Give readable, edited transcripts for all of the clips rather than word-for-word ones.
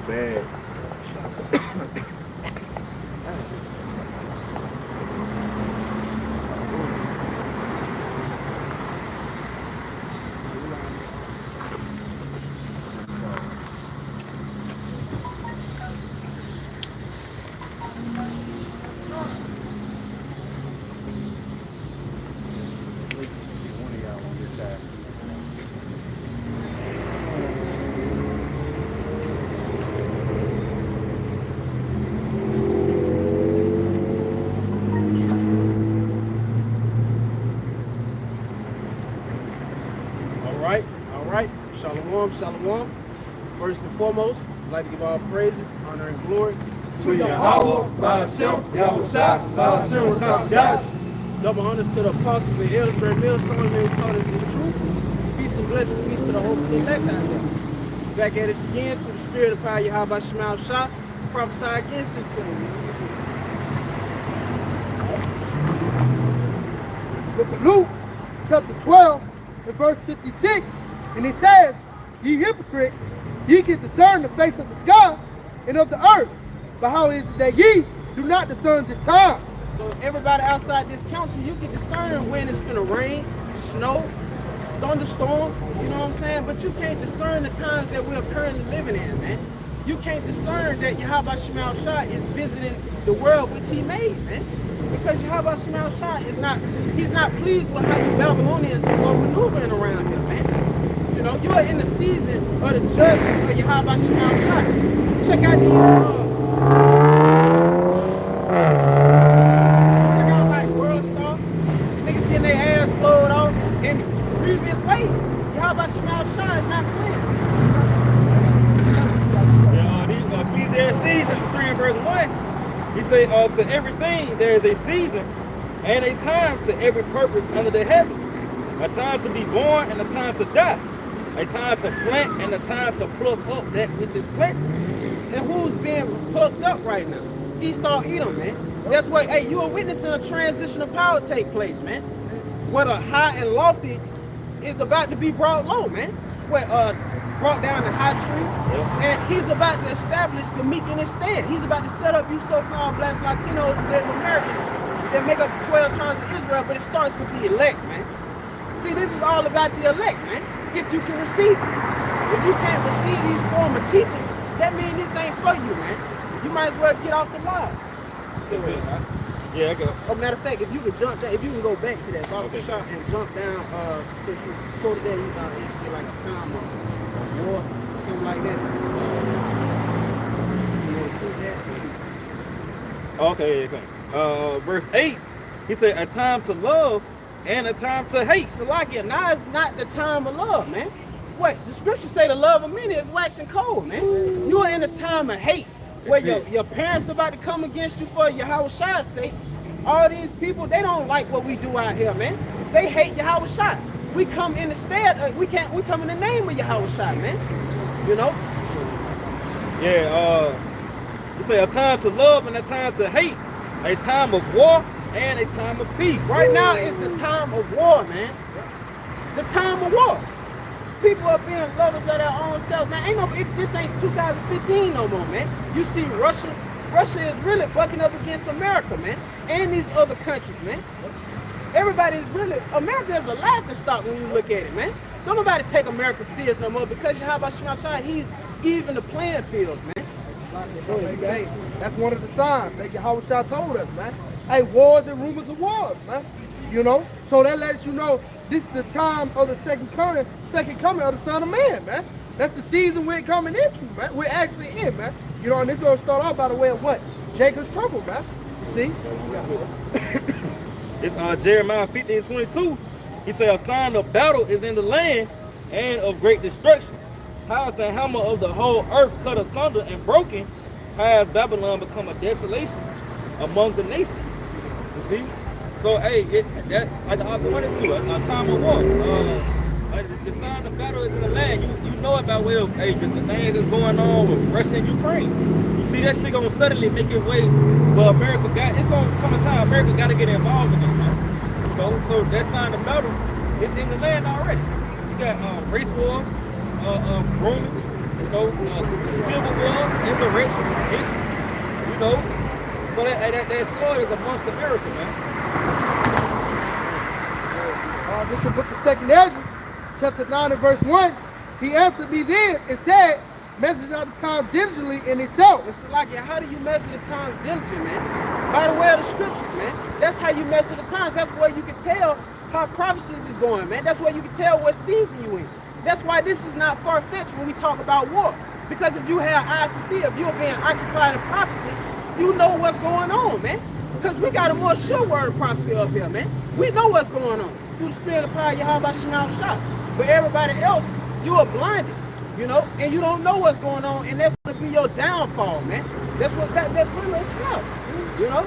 bad. One of y'all on this side. All right. Shalom, shalom. First and foremost, I'd like to give all praises, honor, and glory to Yahweh, Ba'ashem, Yahushua, Ba'ashem, Rakam, double honors to the apostles and elders, great millstone, who taught us the truth. Peace and blessings be to the hopeful elect out there. Back at it again through the spirit of power, Yahweh Shema Shah, prophesy against this thing. Book of Luke, chapter 12, and verse 56, and it says, "Ye hypocrites, ye can discern the face of the sky and of the earth, but how is it that ye do not discern this time?" So everybody outside this council, you can discern when it's finna rain, snow, thunderstorm, you know what I'm saying? But you can't discern the times that we're currently living in, man. You can't discern that Yahweh Shema Shah is visiting the world which he made, man. Because Yahweh Shema Shah he's not pleased with how you Babylonians are maneuvering around here, man. You know, you are in the season of the judgment of Yahweh Shema Shah. Check out like World Star, niggas getting their ass blowed off in previous ways. Yahweh Shema Shah is not playing. Ecclesiastes 3 and verse 1, he say, to everything there is a season and a time to every purpose under the heavens. A time to be born and a time to die. A time to plant and a time to pluck up that which is planted. And who's being plucked up right now? Esau, Edom, man. That's what, hey, you are witnessing a transition of power take place, man. Where the high and lofty is about to be brought low, man. Where brought down the high tree, and he's about to establish the meek in his stead. He's about to set up you so-called blacks, Latinos, Native Americans that make up the 12 tribes of Israel, but it starts with the elect, man. See, this is all about the elect, man. If you can receive it. If you can't receive these form of teachings, that means this ain't for you, man. You might as well get off the line. Yeah, I go. Oh, matter of fact, if you could jump down, if you can go back to that Bible shot and jump down, since you quoted that, it used to be like a time of war, something like that. Okay. Verse 8, he said, a time to love and a time to hate. Salakia, now it's not the time of love, man. What? The scriptures say the love of many is waxing cold, man. You are in a time of hate, where your parents are about to come against you for Yahweh Shah's sake. All these people, they don't like what we do out here, man. They hate Yahweh Shah. We come in the stead, we come in the name of Yahweh Shah, man. You know? Yeah, you say a time to love and a time to hate, a time of war and a time of peace. Right now is the time of war, man. The time of war. People are being lovers of their own self, man. This ain't 2015 no more, man. You see Russia is really bucking up against America, man. And these other countries, man. America is a laughing stock when you look at it, man. Don't nobody take America serious no more because Yahweh Shema Shah, he's even the playing fields, man. Hey, that's one of the signs that Yahweh Shah told us, man. Hey, wars and rumors of wars, man. You know? So that lets you know this is the time of the second coming of the Son of Man, man. That's the season we're coming into, man. We're actually in, man. You know, and this is going to start off by the way of what? Jacob's trouble, man. You see? It's Jeremiah 15:22. He said, a sign of battle is in the land and of great destruction. How is the hammer of the whole earth cut asunder and broken? How has Babylon become a desolation among the nations? You see? So, hey, that like I pointed to, a time of war. The sign of battle is in the land. You know about well, hey, the things that's going on with Russia and Ukraine. You see that shit gonna suddenly make its way, but it's gonna come a time America gotta get involved in it, man. You know, so that sign of battle is in the land already. You got race wars, grooming, You know, civil wars, insurrections, issues. You know, so that sword is amongst America, man. This is the book of 2 Ezra, chapter 9 and verse 1. He answered me then and said, measure out the time diligently in itself. It's like, how do you measure the times diligent, man? By the way of the scriptures, man. That's how you measure the times. That's where you can tell how prophecies is going, man. That's where you can tell what season you in. That's why this is not far-fetched when we talk about war. Because if you have eyes to see, if you're being occupied in prophecy, you know what's going on, man. Because we got a more sure word of prophecy up here, man. We know what's going on through the spirit of power, Yahweh Shema Shah. But everybody else, you are blinded, you know, and you don't know what's going on, and that's going to be your downfall, man. That's what that's pretty much stuff, you know.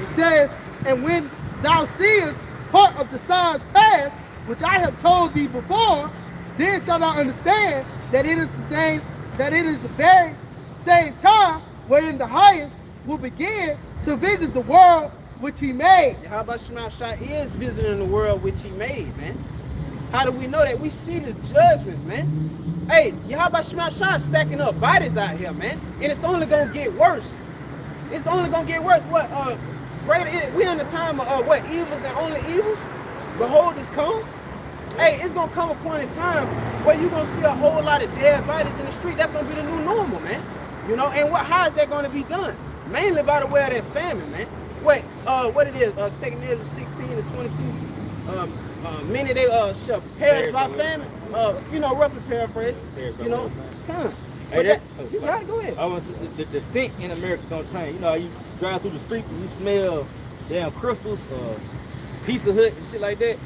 It says, and when thou seest part of the signs past, which I have told thee before, then shalt thou understand that it is the very same time wherein the highest will begin to visit the world which he made. Yahweh Shema Shah is visiting the world which he made, man. How do we know that? We see the judgments, man. Hey, Yahweh Shema Shah is stacking up bodies out here, man. And it's only gonna get worse. It's only gonna get worse. What we in the time of what evils and only evils? Behold is come. Hey, it's gonna come a point in time where you're gonna see a whole lot of dead bodies in the street. That's gonna be the new normal, man. You know, and how is that gonna be done? Mainly by the way of that famine, man. Wait, what it is, 2 Ezra 16 to 22. Many they shall perish by famine. You know, roughly paraphrase. You know, Hey, you got it, go ahead. I want the scent in America don't change. You know, you drive through the streets and you smell damn crystals, Pizza Hut and shit like that.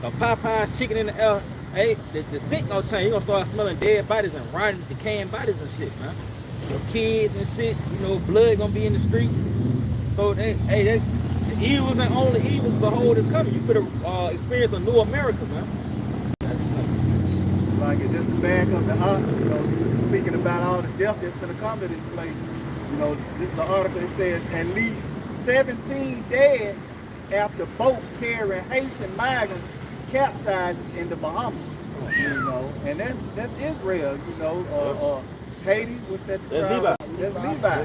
Popeye's chicken in the air. Hey, the scent don't change. You're gonna start smelling dead bodies and rotten, decaying bodies and shit, man. Your kids and shit, you know, blood gonna be in the streets. So, the evils and only evils, behold, is coming. You finna experience a new America, man. Like it's just the back of the heart, you know, speaking about all the death that's gonna come to this place. You know, this is an article that says at least 17 dead after boat carrying Haitian migrants capsizes in the Bahamas. You know, and that's Israel, you know, Haiti, what's that? That's Levi. That's Levi.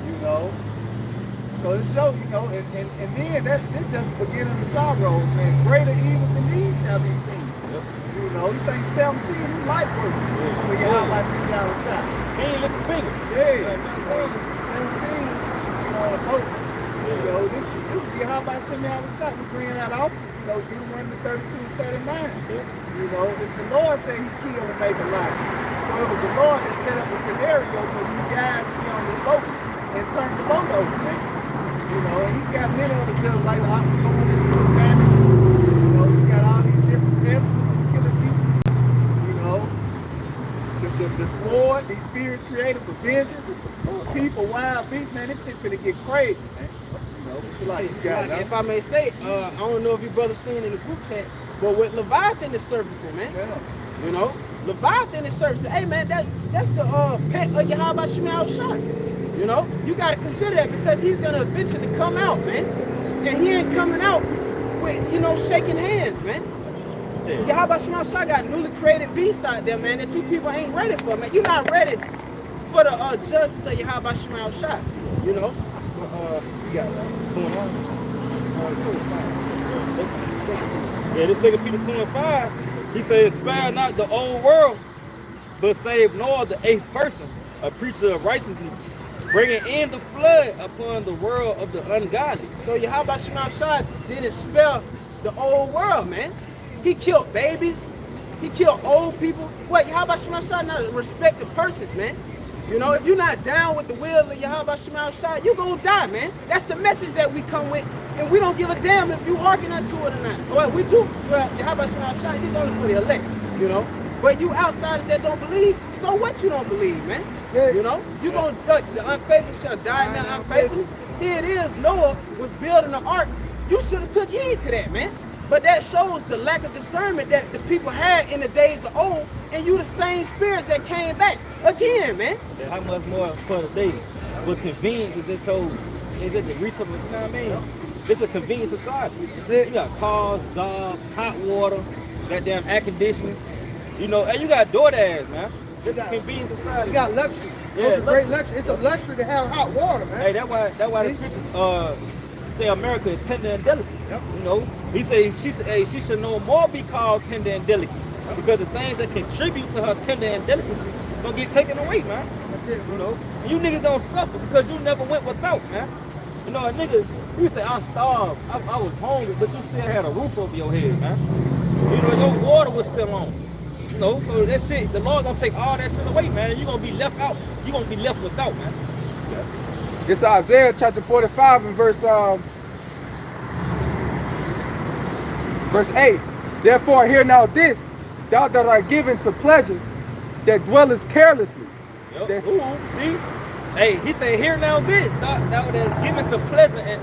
You know. So it shows, you know, and then this just the beginning of the sorrow, man. Greater evil than these shall be seen. Yep. You know, you think 17 is light work. When you out like $6 shot. He ain't lift a finger. Yeah, 17, you know, a boat. You know, this is how about $7 shot. We bring that out. You know, Deuteronomy 32:39. You know, it's the Lord say he killed and make alive. So it was the Lord that set up a scenario for you guys to be on the boat and turn the boat over, man. You know, and he's got many other jobs like the ops going into the famine. You know, he's got all these different pestilences killing people. You know, the sword, these spirits created for vengeance, teeth for wild beasts, man, this shit finna get crazy, man. You know, it's like, if I may say, I don't know if you brothers seen in the group chat, but with Leviathan is surfacing, man. Yeah. You know, Leviathan is surfacing. Hey, man, that's the pet of Yahweh Shema Shah. You know, you got to consider that because he's going to eventually come out, man. And he ain't coming out with, you know, shaking hands, man. Yeah. Yahweh Shema Shah got newly created beasts out there, man, that you people ain't ready for, man. You're not ready for the judgment of Yahweh Shema Shah, you know. You got 2:5. 2:5. Yeah, this 2 Peter 2:5, he says, spare not the old world, but save Noah the 8th person, a preacher of righteousness, bringing in the flood upon the world of the ungodly. So Yahweh Shema Shah didn't spare the old world, man. He killed babies. He killed old people. What, Yahweh Shema Shah not respect the persons, man. You know, if you're not down with the will of Yahweh Shema Shah, you're going to die, man. That's the message that we come with. And we don't give a damn if you hearken unto it or not. Well, we do. Well, Yahweh Shema Shah is only for the elect, you know. But you outsiders that don't believe, so what you don't believe, man? Yeah. You know, you gonna the unfaithful shall die in their unfaithfulness. Here it is, Noah was building an ark. You should have took heed to that, man. But that shows the lack of discernment that the people had in the days of old, and you the same spirits that came back again, man. Yeah, how much more for today? What convenience is it told? Is it the reach of, you know what I mean? It's a convenient society. You got cars, jobs, hot water, goddamn air conditioning. You know, and you got DoorDash, man. This is got- convenient society. You got luxuries. Yeah, Those are great luxuries. It's a luxury to have hot water, man. Hey, that's why the See? scriptures say America is tender and delicate. Yep. You know, he says she should no more be called tender and delicate because the things that contribute to her tender and delicacy gonna get taken away, man. That's it, You bro. know, and you niggas don't suffer because you never went without, man. You know, a nigga, you say I'm starved, I was hungry, but you still had a roof over your head, man. You know, your water was still on. You know, so that shit, the Lord gonna take all that shit away, man. And you gonna be left out. You gonna be left without, man. It's Isaiah chapter 45 and verse 8. Therefore hear now this, thou that art given to pleasures, that dwellest carelessly. Yep. That's- Ooh, see? Hey, he said, here now this, thou that is given to pleasure and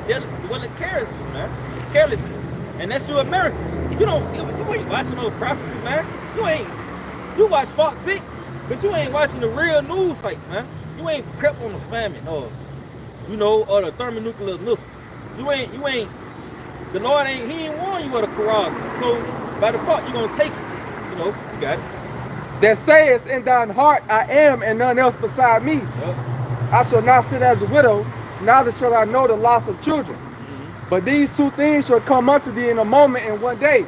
dwelling carelessly, man. Carelessly. And that's you Americans. You ain't watching no prophecies, man. You watch Fox 6, but you ain't watching the real news sites, man. You ain't prepped on the famine or, you know, or the thermonuclear missiles. You ain't, the Lord he ain't warn you of the Quran. So by default, you gonna take it. You know, you got it. That sayest in thine heart, I am, and none else beside me. Yep. I shall not sit as a widow, neither shall I know the loss of children. But these two things shall come unto thee in a moment in one day,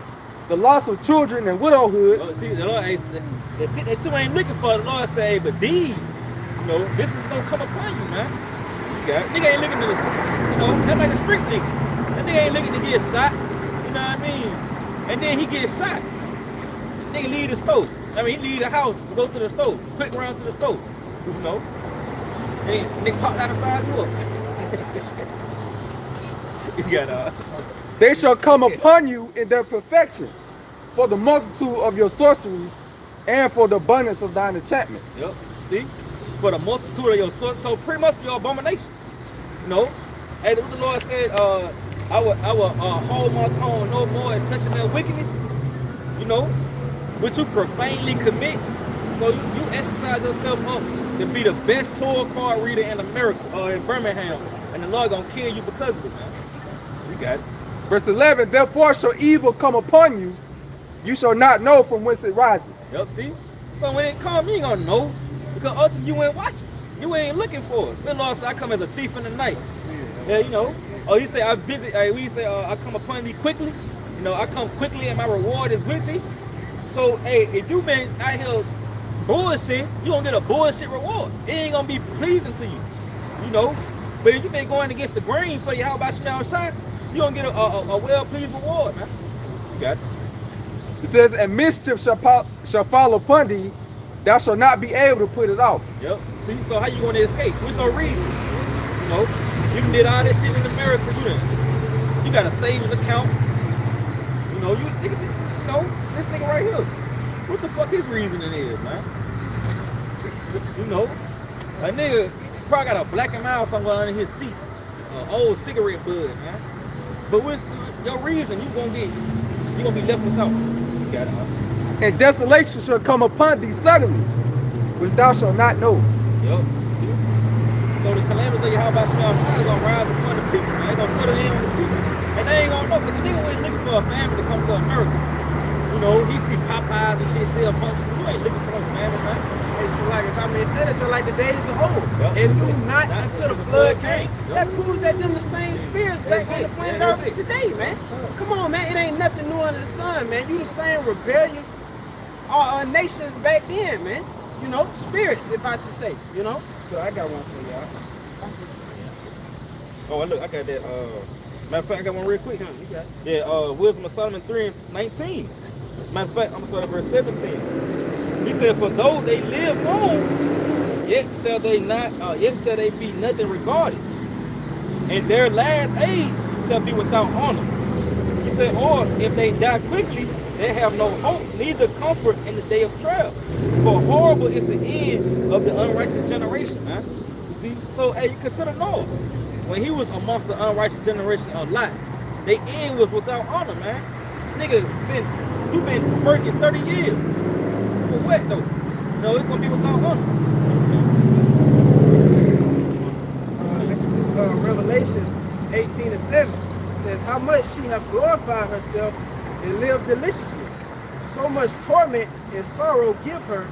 the loss of children and widowhood. Oh, see, the Lord, the shit that you ain't looking for, the Lord say, but these, you know, this is gonna come upon you, man. You got it. Nigga ain't looking to, you know, that's like a street nigga. That nigga ain't looking to get shot, you know what I mean? And then he gets shot. Nigga leave the stove. I mean, he leave the house, go to the stove, quick round to the stove, you know? And nigga popped out and fired you up. You got They shall come upon you in their perfection, for the multitude of your sorceries, and for the abundance of thine enchantments. Yep. See? For the multitude of your sort, so pretty much your abominations. You know? Hey, what the Lord said, I will hold my tongue no more as touching their wickedness, you know, which you profanely commit. So you exercise yourself up to be the best Torah card reader in America or in Birmingham, and the Lord gonna kill you because of it, man. You got it. Verse 11, therefore shall evil come upon you, you shall not know from whence it rises. Yep, see? So when it come, you ain't gonna know, because ultimately you ain't watching. You ain't looking for it. The Lord said, I come as a thief in the night. Yeah, you know. Oh, he said, I visit, we say, I come upon thee quickly. You know, I come quickly and my reward is with thee. So, hey, if you been out here bullshit, you gonna get a bullshit reward. It ain't gonna be pleasing to you, you know. But if you been going against the grain for you, how about you shot? You gonna get a well-pleased reward, man. You got it. It says, and mischief shall fall upon thee, thou shalt not be able to put it off. Yep. See, so how you gonna escape? What's no reason? You know, you done did all this shit in America. You got a savings account. You know, this nigga right here. What the fuck his reasoning is, man? You know, a nigga probably got a black and mild somewhere under his seat, old cigarette bud, man. But what's your reason? You gonna be left without. You got it, huh? And desolation shall come upon thee suddenly, which thou shalt not know. Yup. So the calamities of Yahweh Shai is gonna rise upon the people, man. They gonna settle in on the people. And they ain't gonna know, because the nigga ain't looking for a family to come to America. You know, he see Popeyes and shit still functioning. You ain't looking for no family, man. It's like, if I may say that, they're like the days of old. Yep. It knew not until the flood came. Yep. That proves that them the same spirits back on the planet Earth today, man. Come on, man. It ain't nothing new under the sun, man. You the same rebellious nations back then, man. You know, spirits, if I should say, you know. So I got one for y'all. Oh, look, I got that. Matter of fact, I got one real quick. You got it. Yeah, Wisdom of Solomon 3:19. Matter of fact, I'm gonna start at verse 17. He said, for though they live long, yet shall they be nothing regarded. And their last age shall be without honor. He said, or if they die quickly, they have no hope, neither comfort in the day of trial. For horrible is the end of the unrighteous generation, man. You see? So, hey, you consider Noah. When he was amongst the unrighteous generation a lot, their end was without honor, man. Nigga, you been working 30 years. For what, though? No, it's gonna be without honor. Revelations 18:7 says, how much she hath glorified herself and lived deliciously. so much torment and sorrow give her,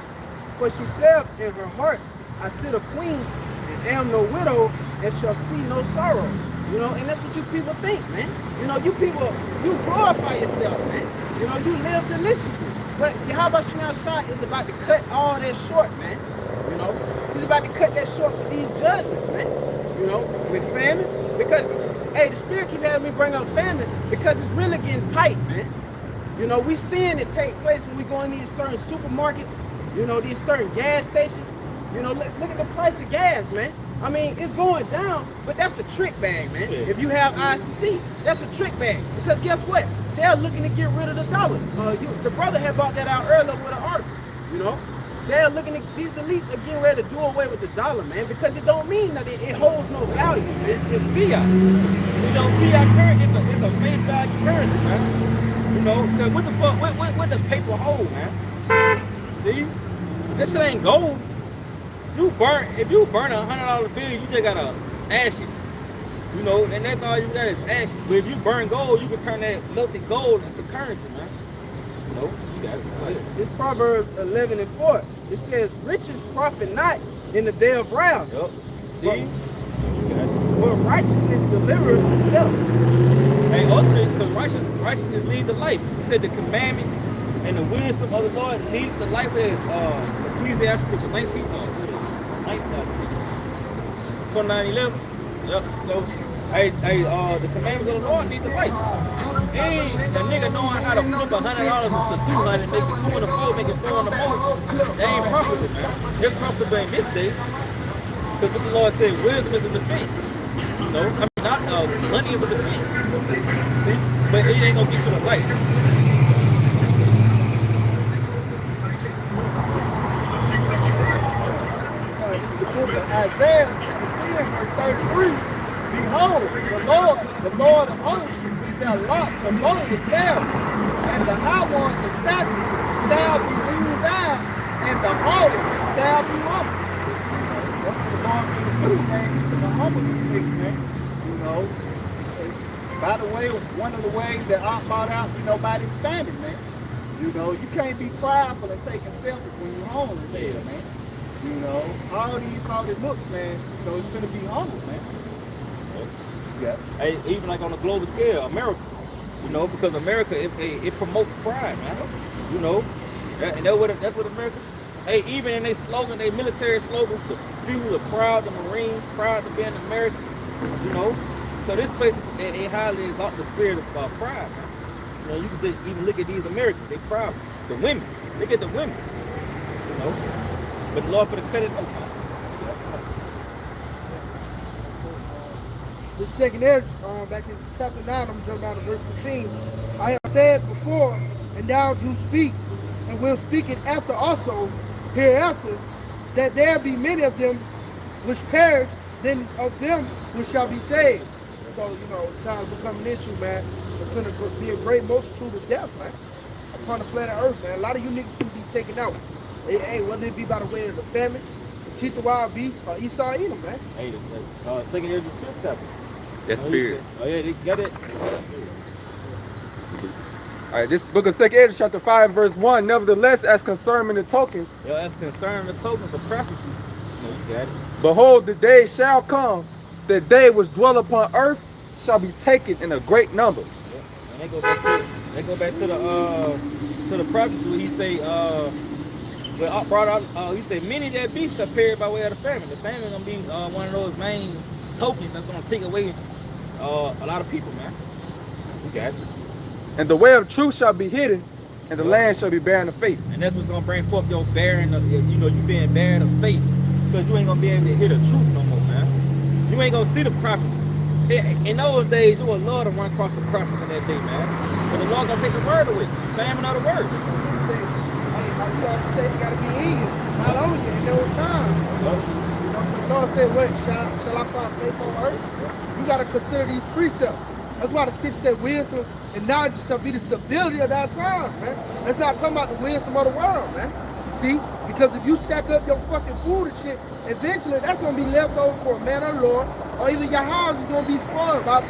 for she said in her heart, I sit a queen and am no widow and shall see no sorrow. You know, and that's what you people think, man. You know, you people, you glorify yourself, man. You know, you live deliciously. But Yahweh Shah is about to cut all that short, man. You know, he's about to cut that short with these judgments, man. You know, with famine. Because, hey, the Spirit keep having me bring up famine because it's really getting tight, man. You know, we seeing it take place when we go in these certain supermarkets, you know, these certain gas stations. You know, look at the price of gas, man. I mean, it's going down, but that's a trick bag, man. Yeah. If you have eyes to see, that's a trick bag. Because guess what? They're looking to get rid of the dollar. The brother had bought that out earlier with an article, you know. They're looking at, these elites are getting ready to do away with the dollar, man, because it don't mean that it holds no value. It's fiat. You know, fiat currency is a face value currency, man. You know, cause what the fuck, what does paper hold, man? See? That shit ain't gold. If you burn $100 bill, you just got ashes. You know, and that's all you got is ashes. But if you burn gold, you can turn that melted gold into currency, man. You know, you got it. It's Proverbs 11:4. It says, riches profit not in the day of wrath. Yep. See? But righteousness delivers from death. Hey, ultimately, because righteousness leads to life. He said the commandments and the wisdom of the Lord lead to life as Ecclesiastes 29:11. Yep. So, the commandments of the Lord lead to life. And the nigga knowing how to flip $100 into 200, make it 2 on the 4, make it 4 on the more, they ain't profitable, man. It's profitable in this day. Because what the Lord said, wisdom is a defense. You know, I mean, not money is a defense. See? But it ain't gonna get you the life. This is the book of Isaiah 10, verse 33. Behold, the Lord of hosts, shall lock the low with terror, and the high ones of stature shall be leaned down, and the haughty shall be humble. That's what the Lord will do, man. It's to the humble things, man. You know. By the way, one of the ways that I brought out, you know, by this famine, man. You know, you can't be prideful and taking selfies when you're home as hell, man. You know, all these haughty looks, man. You know, it's gonna be humble, man. Yeah. Hey, even like on a global scale, America, you know, because America, it promotes pride, man. You know, and that's what America. Hey, even in their slogan, their military slogans, the fuel, the proud, the Marine, proud to be an American. You know, so this place it highly exalts the spirit of pride, man. You know, you can just even look at these Americans, they proud. The women, look at the women. You know, but the Lord for the credit. The second edge, back in chapter 9, I'm jumping down to verse 15. I have said before, and now do speak, and will speak it after also, hereafter, that there be many of them which perish, then of them which shall be saved. So, you know, the times we're coming into, man, it's going to be a great multitude of death, man, upon the planet Earth, man. A lot of you niggas will be taken out. Hey, whether it be by the way of the famine, the teeth of wild beasts, or Esau Edom, man. Hey, the second year of the 5th chapter. That spirit. Oh yeah, they got it. All right, this book of 2 Ezra, chapter 5, verse 1. Nevertheless, as concerning the tokens, As concerning the tokens, the prophecies. You got it. behold, the day shall come, that they which dwell upon earth shall be taken in a great number. Yeah. And they go back to the prophecy where he say, he said, many that be shall perish by way of the famine. The famine gonna be one of those main tokens that's gonna take away a lot of people, man. You got it. And the way of truth shall be hidden, and the land shall be barren of faith. And that's what's gonna bring forth your barren of, you being barren of faith. Because you ain't gonna be able to hear the truth no more, man. You ain't gonna see the prophets. In those days, you will love to run across the prophets in that day, man. But the Lord gonna take the word away. Famine of the word. Like you always say, you gotta be in you, not on you, in those times. You know, the Lord said, what, shall I find faith on earth? You gotta consider these precepts. That's why the scripture said wisdom and knowledge shall be the stability of our times, man. That's not talking about the wisdom of the world, man. You see? Because if you stack up your fucking food and shit, eventually that's gonna be left over for a man or Lord, or either your house is gonna be spoiled by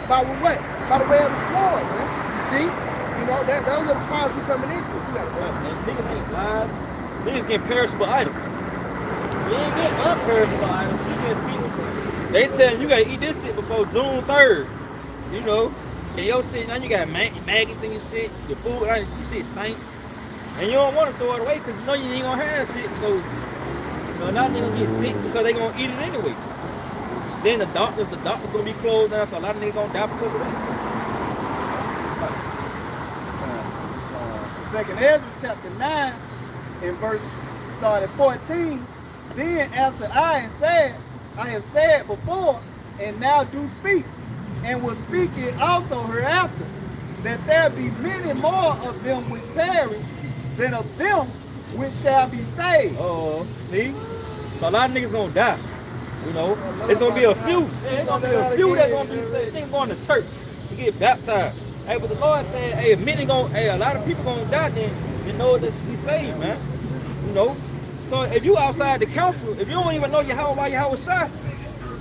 what? By the way of the sword, man. You see? You know, those are the times we're coming into. got it, bro. And niggas ain't lies. Niggas get perishable items. You ain't get unperishable items. You get shit. They tell you gotta eat this shit before June 3rd. You know, and your shit now you got maggots in your shit. Your food, your shit stink, and you don't want to throw it away because you know you ain't gonna have shit. So, you know, now they gonna get sick because they gonna eat it anyway. Then the doctors gonna be closed down, so a lot of niggas gonna die because of that. Second Ezra chapter 9 and verse started 14. Then answered I and said, I have said before, and now do speak, and will speak it also hereafter, that there be many more of them which perish than of them which shall be saved. See? So a lot of niggas gonna die. You know, it's gonna be a few. It's gonna be a few that's gonna be saved. Niggas going to church to get baptized. Hey, but the Lord said, hey, a lot of people gonna die then, you know that we saved, man. You know? So if you outside the council, if you don't even know why your house was shot,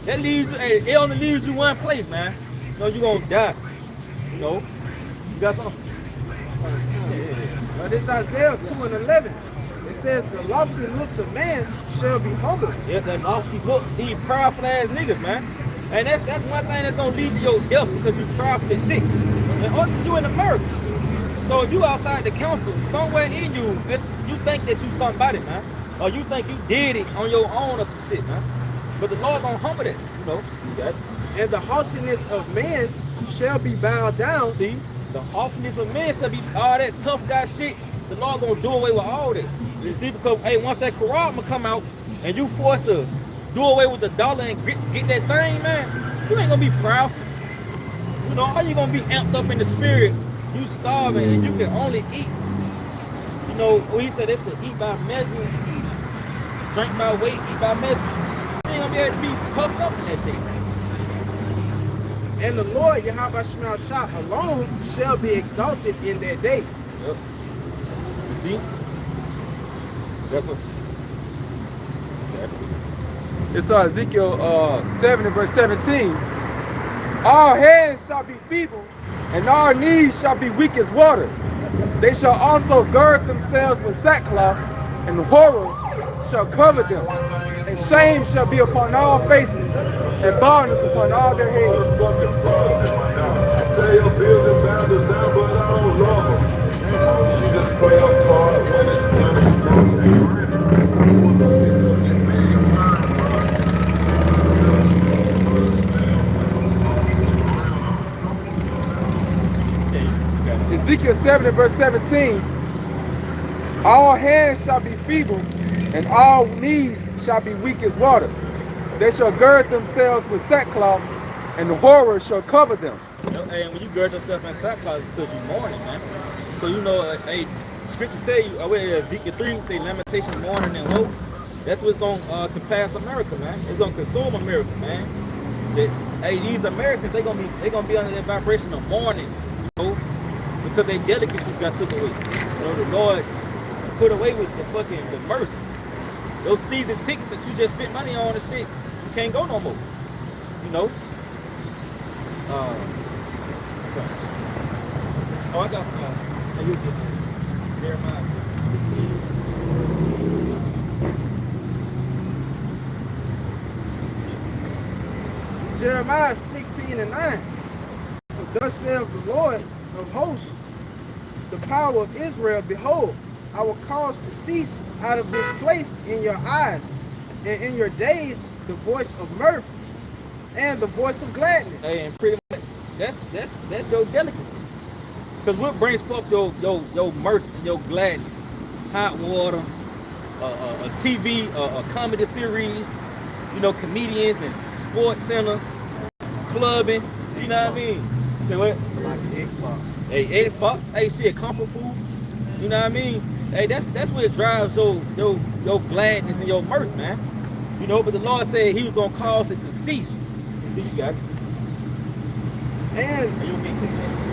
that leaves you, hey, it only leaves you one place, man. You know, you gonna die. You know? You got something? But this Isaiah 2:11. It says the lofty looks of man shall be humbled. Yeah, that lofty look, these proudful ass niggas, man. And that's one thing that's gonna lead to your death because you proudful as shit. And also you in America. So if you outside the council, somewhere in you, you think that you somebody, man. Or you think you did it on your own or some shit, man. But the Lord gonna humble that, you know. You got it. And the haughtiness of man shall be bowed down. See, the haughtiness of men shall be all that tough guy shit. The Lord gonna do away with all that. You see, because hey, once that Quran come out and you forced to do away with the dollar and get that thing, man, you ain't gonna be proud. You know, how you gonna be amped up in the spirit? You starving and you can only eat. You know, he said they should eat by measure, drink by weight, eat by measure. You ain't gonna be able to be puffed up in that thing. And the Lord Yahweh Shema Shah alone shall be exalted in that day. Yep. You see? That's what. It's Ezekiel 7 and verse 17. All hands shall be feeble, and all knees shall be weak as water. They shall also gird themselves with sackcloth, and horror shall cover them, and shame shall be upon all faces, and baldness upon all their heads. Ezekiel 7 and verse 17, all hands shall be feeble, and all knees shall be weak as water. They shall gird themselves with sackcloth, and the horror shall cover them. And when you gird yourself in sackcloth, it's because you're mourning, man. So you know, Scripture tell you, Ezekiel 3 say lamentation, mourning, and woe. That's what's gonna compass America, man. It's gonna consume America, man. These Americans, they gonna be under that vibration of mourning, you know, because their delicacies got took away. You know, the Lord put away with the mirth. Those season tickets that you just spent money on and shit, you can't go no more. You know? Oh, I got you get Jeremiah 16. Jeremiah 16 and 9. For thus saith the Lord of hosts, the power of Israel, behold, I will cause to cease out of this place in your eyes, and in your days the voice of mirth and the voice of gladness. Hey, and pretty much that's your delicacies. Because what brings forth your mirth and your gladness? Hot water, a TV, a comedy series, you know, comedians and sports center, clubbing, you know what I mean? Say what? Like Xbox. Hey, Xbox, hey shit, comfort foods, you know what I mean? Hey, that's what drives your gladness and your mirth, man. You know, but the Lord said he was gonna cause it to cease. You see, you got it.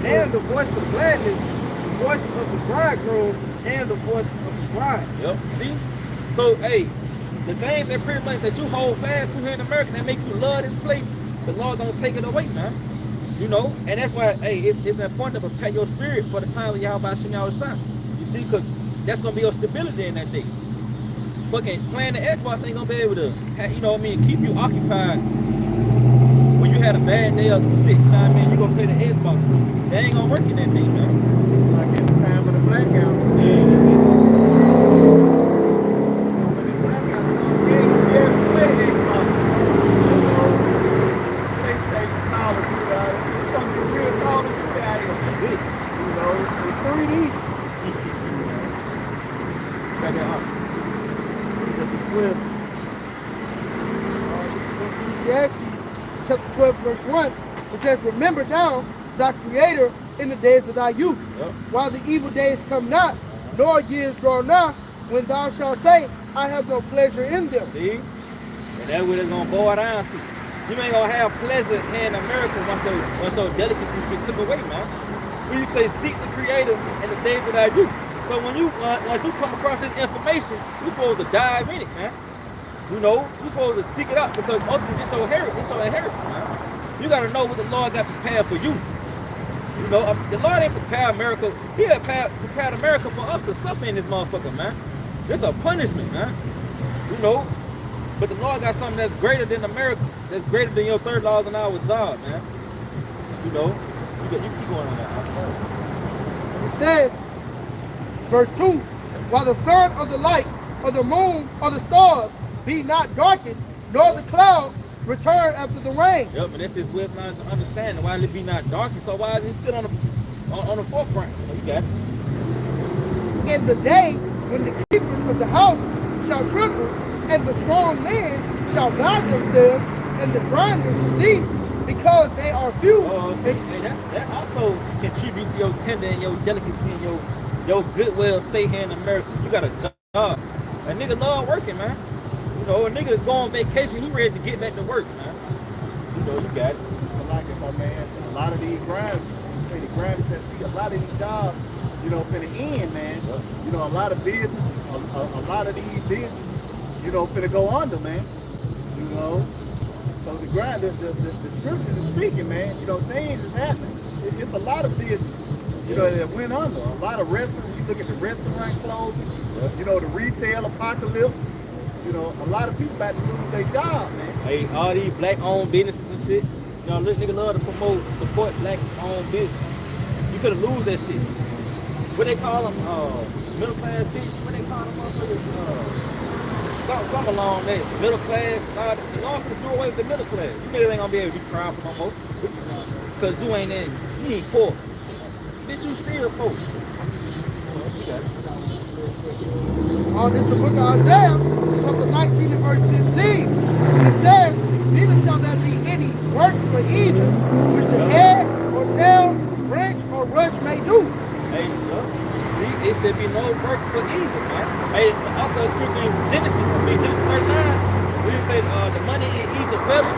And the voice of gladness, the voice of the bridegroom, and the voice of the bride. Yep. See? So, hey, the things that pretty much that you hold fast to here in America that make you love this place, the Lord gonna take it away, man. You know, and that's why, hey, it's important to prepare your spirit for the time of Yahweh Shem Yahweh Shah. You See, because that's gonna be your stability in that day. Fucking playing the Xbox ain't gonna be able to, you know what I mean, keep you occupied when you had a bad day or some shit. You know what I mean? You gonna play the Xbox. That ain't gonna work in that day, man. It's like at the time of the blackout. Yeah. When the blackout comes, you ain't gonna be able to play the Xbox. PlayStation, Call of Duty, it's gonna be real Call of Duty out here. You know, it's 3D. Got that up. Ecclesiastes chapter 12 verse 1, it says, remember now thy creator in the days of thy youth, while the evil days come not, nor years draw nigh, when thou shalt say, I have no pleasure in them. See? And that's what it's gonna boil down to. You ain't gonna have pleasure here in America once those delicacies get took away, man. When you say seek the creator in the days of thy youth. So when you once you come across this information, you're supposed to dive in it, man. You know, you're supposed to seek it out because ultimately it's your inheritance, man. You gotta know what the Lord got prepared for you. You know, the Lord ain't prepared America. He had prepared America for us to suffer in this motherfucker, man. It's a punishment, man. You know, but the Lord got something that's greater than America. That's greater than your $30 an hour job, man. You know, you keep going on that. It says, verse 2, while the sun or the light or the moon or the stars be not darkened, nor the clouds return after the rain. Yep, and that's this wisdom and understanding. Why it be not darkened? So why is it still on the forefront? You got it. In the day when the keepers of the house shall tremble, and the strong men shall guide themselves, and the grinders cease, because they are few. That also contributes to your tender and your delicacy and your goodwill state here in America. You got a job. A nigga love working, man. You know, a nigga go on vacation, he ready to get back to work, man. You know, you got it. It's like it, my man. A lot of these grinders, you say the grinders that see a lot of these jobs, you know, finna end, man. You know, a lot of business, a lot of these businesses, you know, finna go under, man. You know, so the grind, the scriptures is speaking, man. You know, things is happening. It's a lot of businesses, you know, that went under. A lot of restaurants. You look at the restaurant closing. You know, the retail apocalypse. You know, a lot of people about to lose their job, man. Hey, all these black-owned businesses and shit. You know, nigga love to support black-owned business. You could lose that shit. What they call them? Middle class bitch. What they call them? Something along that. Middle class. The law could do away with the middle class. You niggas ain't gonna be able to be proud for no more. Cause you ain't poor. Bitch, you still poor. You got it. This is the book of Isaiah, chapter 19 and verse 15. And it says, neither shall there be any work for either, which the head or tail, branch or rush may do. Hey, look, see, it should be no work for Egypt, man. Hey, also scripture in Genesis 39, we say the money in Egypt federal.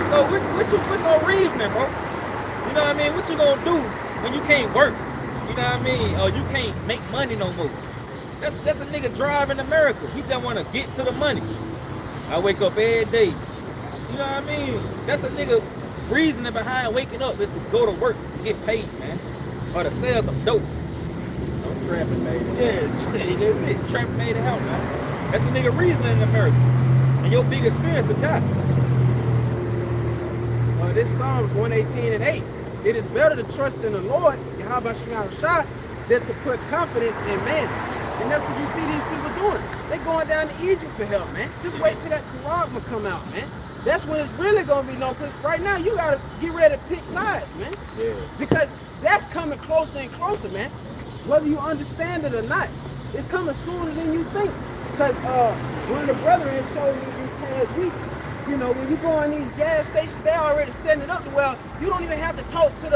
So what's your reasoning, bro? You know what I mean? What you gonna do when you can't work? You know what I mean? Or you can't make money no more. That's a nigga driving America. He just wanna get to the money. I wake up every day. You know what I mean? That's a nigga reasoning behind waking up is to go to work to get paid, man. Or to sell some dope. Trapping made it. Yeah, that's it. Trapping made it out, man. That's a nigga reasoning in America. And your biggest fear is to die. This Psalms 118 and 8. It is better to trust in the Lord, Yahweh Shah, than to put confidence in man. And that's what you see these people doing. They going down to Egypt for help, man. Just wait till that Quran come out, man. That's when it's really gonna be known. Because right now you gotta get ready to pick sides, man. Yeah. Because that's coming closer and closer, man. Whether you understand it or not, it's coming sooner than you think. Because one of the brethren showed me this past week. You know, when you go in these gas stations, they already setting it up to where you don't even have to talk to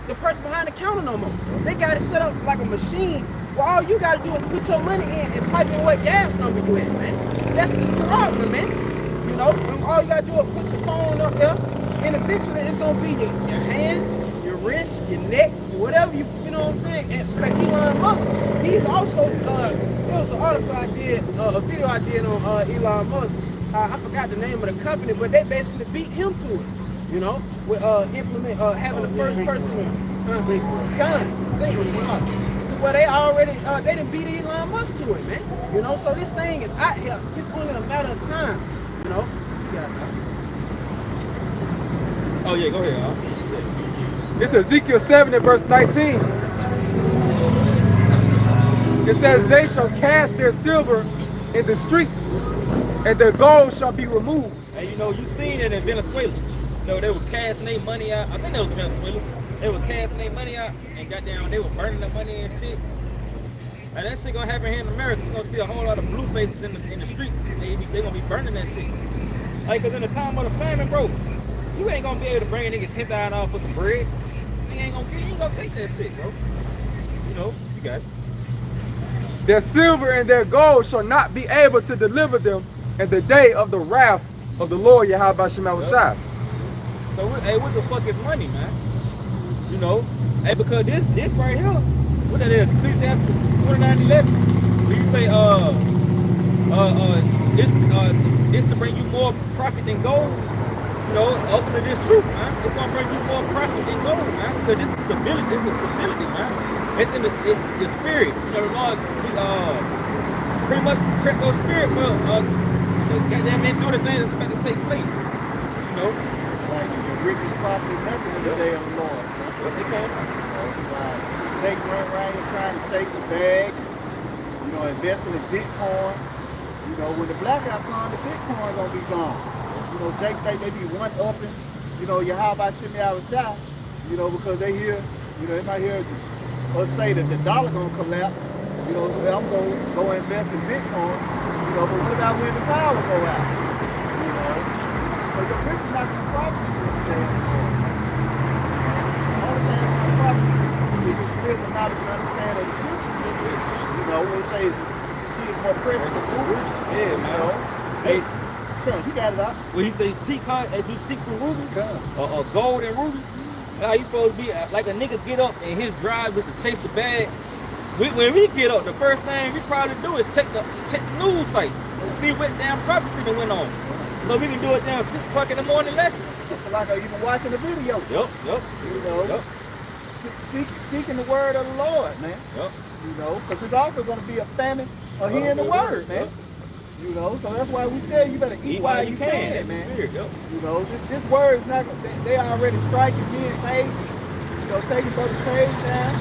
the person behind the counter no more. They got it set up like a machine where all you got to do is put your money in and type in what gas number you in, man. That's the problem, man. You know, all you got to do is put your phone up there, and eventually it's going to be your hand, your wrist, your neck, whatever you know what I'm saying? And Elon Musk, he's also, there was an article I did, a video I did on Elon Musk. I forgot the name of the company, but they basically beat him to it, you know, with having the first person gun. So well, they already, they done beat Elon Musk to it, man. You know, so this thing is out here. It's only a matter of time, you know. What you got now? Oh yeah, go ahead. This is Ezekiel 7 and verse 19. It says, they shall cast their silver in the streets, and their gold shall be removed. And you know, you seen it in Venezuela. You know, they were casting their money out. I think that was Venezuela. They were casting their money out and goddamn, they were burning the money and shit. And that shit gonna happen here in America. You're gonna see a whole lot of blue faces in the streets. They gonna be burning that shit. Like, cause in the time of the famine, bro, you ain't gonna be able to bring a nigga $10,000 for some bread. You ain't gonna take that shit, bro. You know, you got it. Their silver and their gold shall not be able to deliver them in the day of the wrath of the Lord Yahweh Shema Shai. So, hey, what the fuck is money, man? You know, hey, because this right here, what that is, Ecclesiastes 29:11. You say, this to bring you more profit than gold. You know, ultimately this truth, man. It's gonna bring you more profit than gold, man. Because this is stability. This is stability, man. It's in the spirit. You know, the Lord, pretty much crypto spirit for goddamn man doing the thing that's about to take place. You know, It's like the richest property nothing in the day of the Lord. what they call it? Take run around here trying to take the bag, you know, investing in Bitcoin. You know, when the blackout comes, the Bitcoin gonna be gone. You know, Jake think they be one upping, you know, Yahweh Shimmy out shot, you know, because they hear, you know, they might hear us say that the dollar gonna collapse. You know, I'm gonna go invest in Bitcoin, you know, but what about when the power go out? You know, so your business not gonna profit you in the day of the Lord. The only thing that's gonna profit you is this wisdom, knowledge, and understanding of the scriptures. You know, when they say she is more precious than rubies. Yeah, man. You know, Hey, come, you got it out. when he say seek her as you seek for rubies, or gold and rubies, how you supposed to be like a nigga get up and his drive is to chase the bag. When we get up, the first thing we probably do is check the news sites and see what damn prophecy that went on. So we can do it down 6 o'clock in the morning lesson. It's like even watching a video. Yup. You know, seeking the word of the Lord, man. Yup. You know, because it's also going to be a famine of hearing the word, man. Yup. You know, so that's why we tell you better eat while you can, That's the man. spirit, yup. You know, this word is not. They already striking me and Page. You know, taking Brother Page down.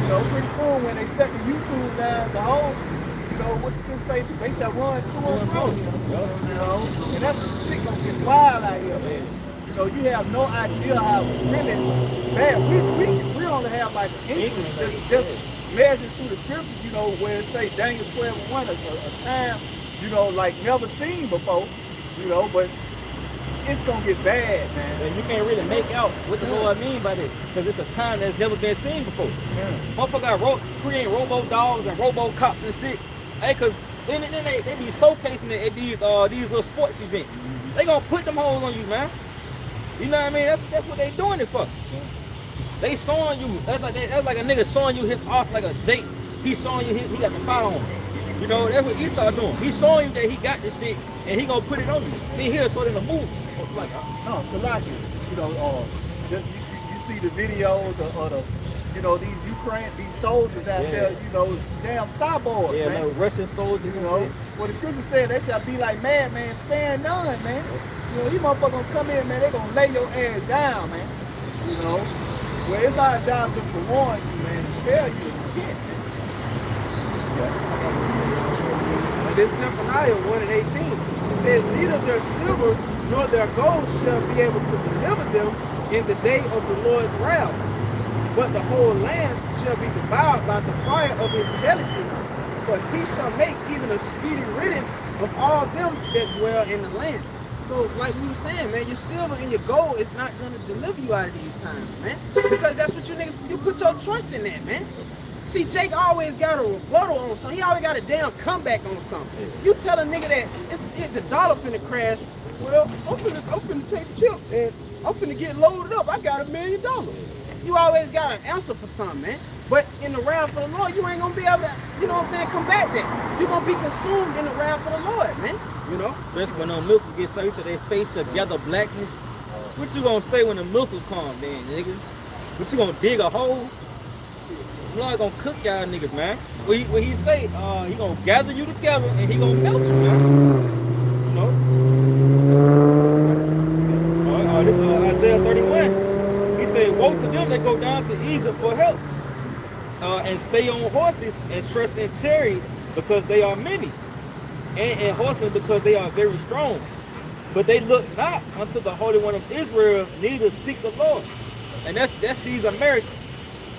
You know, pretty soon when they shut the YouTube down, the whole, you know, what's going to say? They shall run to and fro. You know, and that's shit gonna get wild out here, man. You know, you have no idea how really bad. We only have like an inkling, just measured through the scriptures. You know, where it say Daniel 12:1, a time, you know, like never seen before. You know, but it's gonna get bad, man. And you can't really make out what the Lord mean by this, because it's a time that's never been seen before. Yeah. Motherfucker creating robo dogs and robo cops and shit. Hey, cause then they be showcasing it at these little sports events. They gonna put them holes on you, man. You know what I mean? That's what they doing it for. They showing you. That's like a nigga showing you his arse like a Jake. He showing you he got the fire on him. You know, that's what Esau doing. He showing you that he got this shit and he gonna put it on you. Then he'll show it in the movie. It's like, No, Salaki, you know, just you see the videos of the, you know, these soldiers out there, you know, damn cyborgs, yeah, man. like Russian soldiers, You know, well the scripture said they shall be like madman, sparing none, man. You know, these motherfuckers gonna come in, man, they gonna lay your ass down, man. You know, well it's our job just to warn you, man, to tell you to forget. And then Zephaniah 1:18, it says, neither their silver nor their gold shall be able to deliver them in the day of the Lord's wrath. But the whole land shall be devoured by the fire of his jealousy. For he shall make even a speedy riddance of all them that dwell in the land. So, like we were saying, man, your silver and your gold is not going to deliver you out of these times, man. Because that's what you niggas, you put your trust in that, man. See, Jake always got a rebuttal on something. He always got a damn comeback on something. You tell a nigga that the dollar finna crash, well, I'm finna take the chip and I'm finna get loaded up. I got $1 million. You always got an answer for something, man. But in the wrath of the Lord, you ain't gonna be able to, you know what I'm saying, combat that. You're gonna be consumed in the wrath of the Lord, man. You know? especially when those missiles get shot, you said they face shall gather blackness. What you gonna say when the missiles come, then, nigga? What you gonna dig a hole? Lord gonna cook y'all niggas, man. What he say, he gonna gather you together and he gonna melt you, man. You know? This is Isaiah 31. He said, woe to them that go down to Egypt for help, and stay on horses and trust in chariots because they are many, and in horsemen because they are very strong. But they look not unto the Holy One of Israel, neither seek the Lord. And that's these Americans.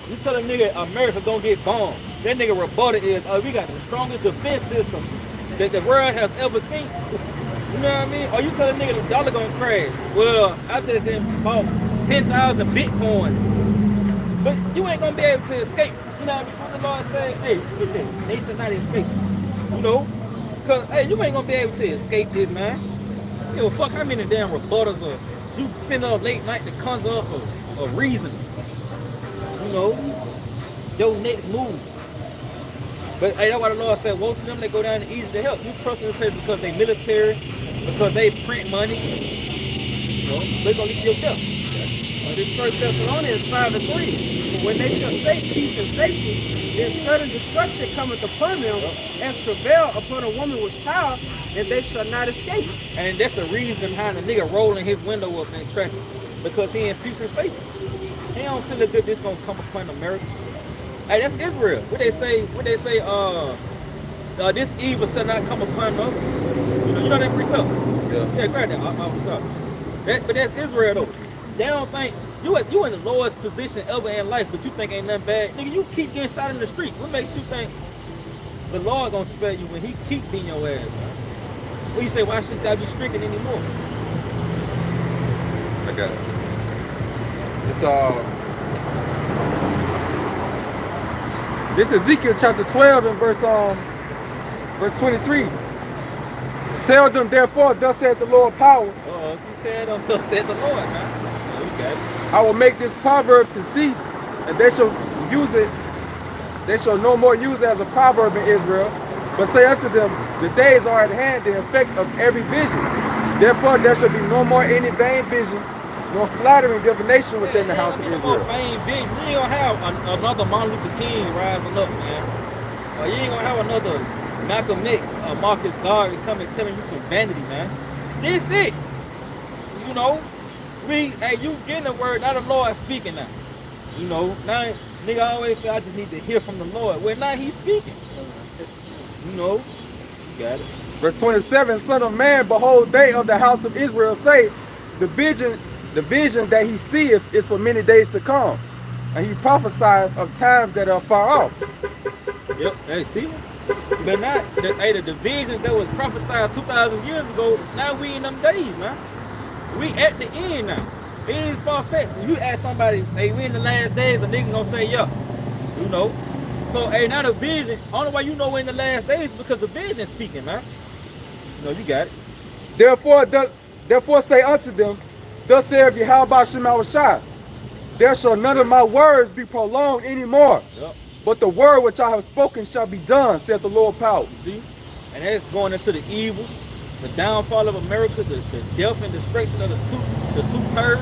You tell a nigga America gonna get bombed. That nigga rebutted is, we got the strongest defense system that the world has ever seen. You know what I mean? Or you tell a nigga the dollar gonna crash. Well, I just bought 10,000 Bitcoins. But you ain't gonna be able to escape. You know what I mean? What the Lord say, hey, they should not escape. You know? Cause hey, you ain't gonna be able to escape this, man. You know, fuck how many damn rebuttals or you send up late night to conjure up a reason. You know, your next move. But hey, that's why the Lord said, woe to them that go down to Egypt to help. You trust in this place because they military, because they print money. You know, they're gonna leave your death. This 1 Thessalonians 5:3. For when they shall say peace and safety, then sudden destruction cometh upon them, as travail upon a woman with child, and they shall not escape. And that's the reason behind the nigga rolling his window up in traffic. Because he in peace and safety. He don't feel as if this gonna come upon America. Hey, that's Israel. What they say, this evil shall not come upon us. You know that precept? Yeah, grab that. I'm sorry. But that's Israel though. They don't think you in the lowest position ever in life, but you think ain't nothing bad. Nigga, you keep getting shot in the street. What makes you think the Lord gonna spare you when he keep beating your ass, man? What you say, why shouldn't I be stricken anymore? I got it. This Ezekiel chapter 12 and verse 23. Tell them therefore, thus saith the Lord power. Tell them, thus saith the Lord, man. Okay. I will make this proverb to cease, and they shall use it. They shall no more use it as a proverb in Israel, but say unto them, the days are at hand, the effect of every vision. Therefore there shall be no more any vain vision, nor flattering divination within the house of Israel. No more vain vision. You ain't gonna have another Martin Luther King rising up, man. Or you ain't gonna have another Malcolm X or Marcus Garvey coming telling you some vanity, man. This it. You know, hey, you getting the word, now the Lord speaking now. You know, now nigga always say I just need to hear from the Lord. Well, now he's speaking. You know, you got it. Verse 27, Son of man, behold, they of the house of Israel say, the vision that he seeth is for many days to come. And he prophesieth of times that are far off. Yep, hey, see? But not, the divisions that was prophesied 2,000 years ago, now we in them days, man. We at the end now. It ain't far-fetched. When you ask somebody, hey, we in the last days, a nigga gonna say, yeah. You know? So, hey, now the vision, only way you know we're in the last days is because the vision speaking, man. You know, you got it. Therefore say unto them, thus saith Yahweh Shemawashai, there shall none of my words be prolonged anymore. Yep. But the word which I have spoken shall be done, saith the Lord power. See? And that's going into the evils, the downfall of America, the death and destruction of the two-thirds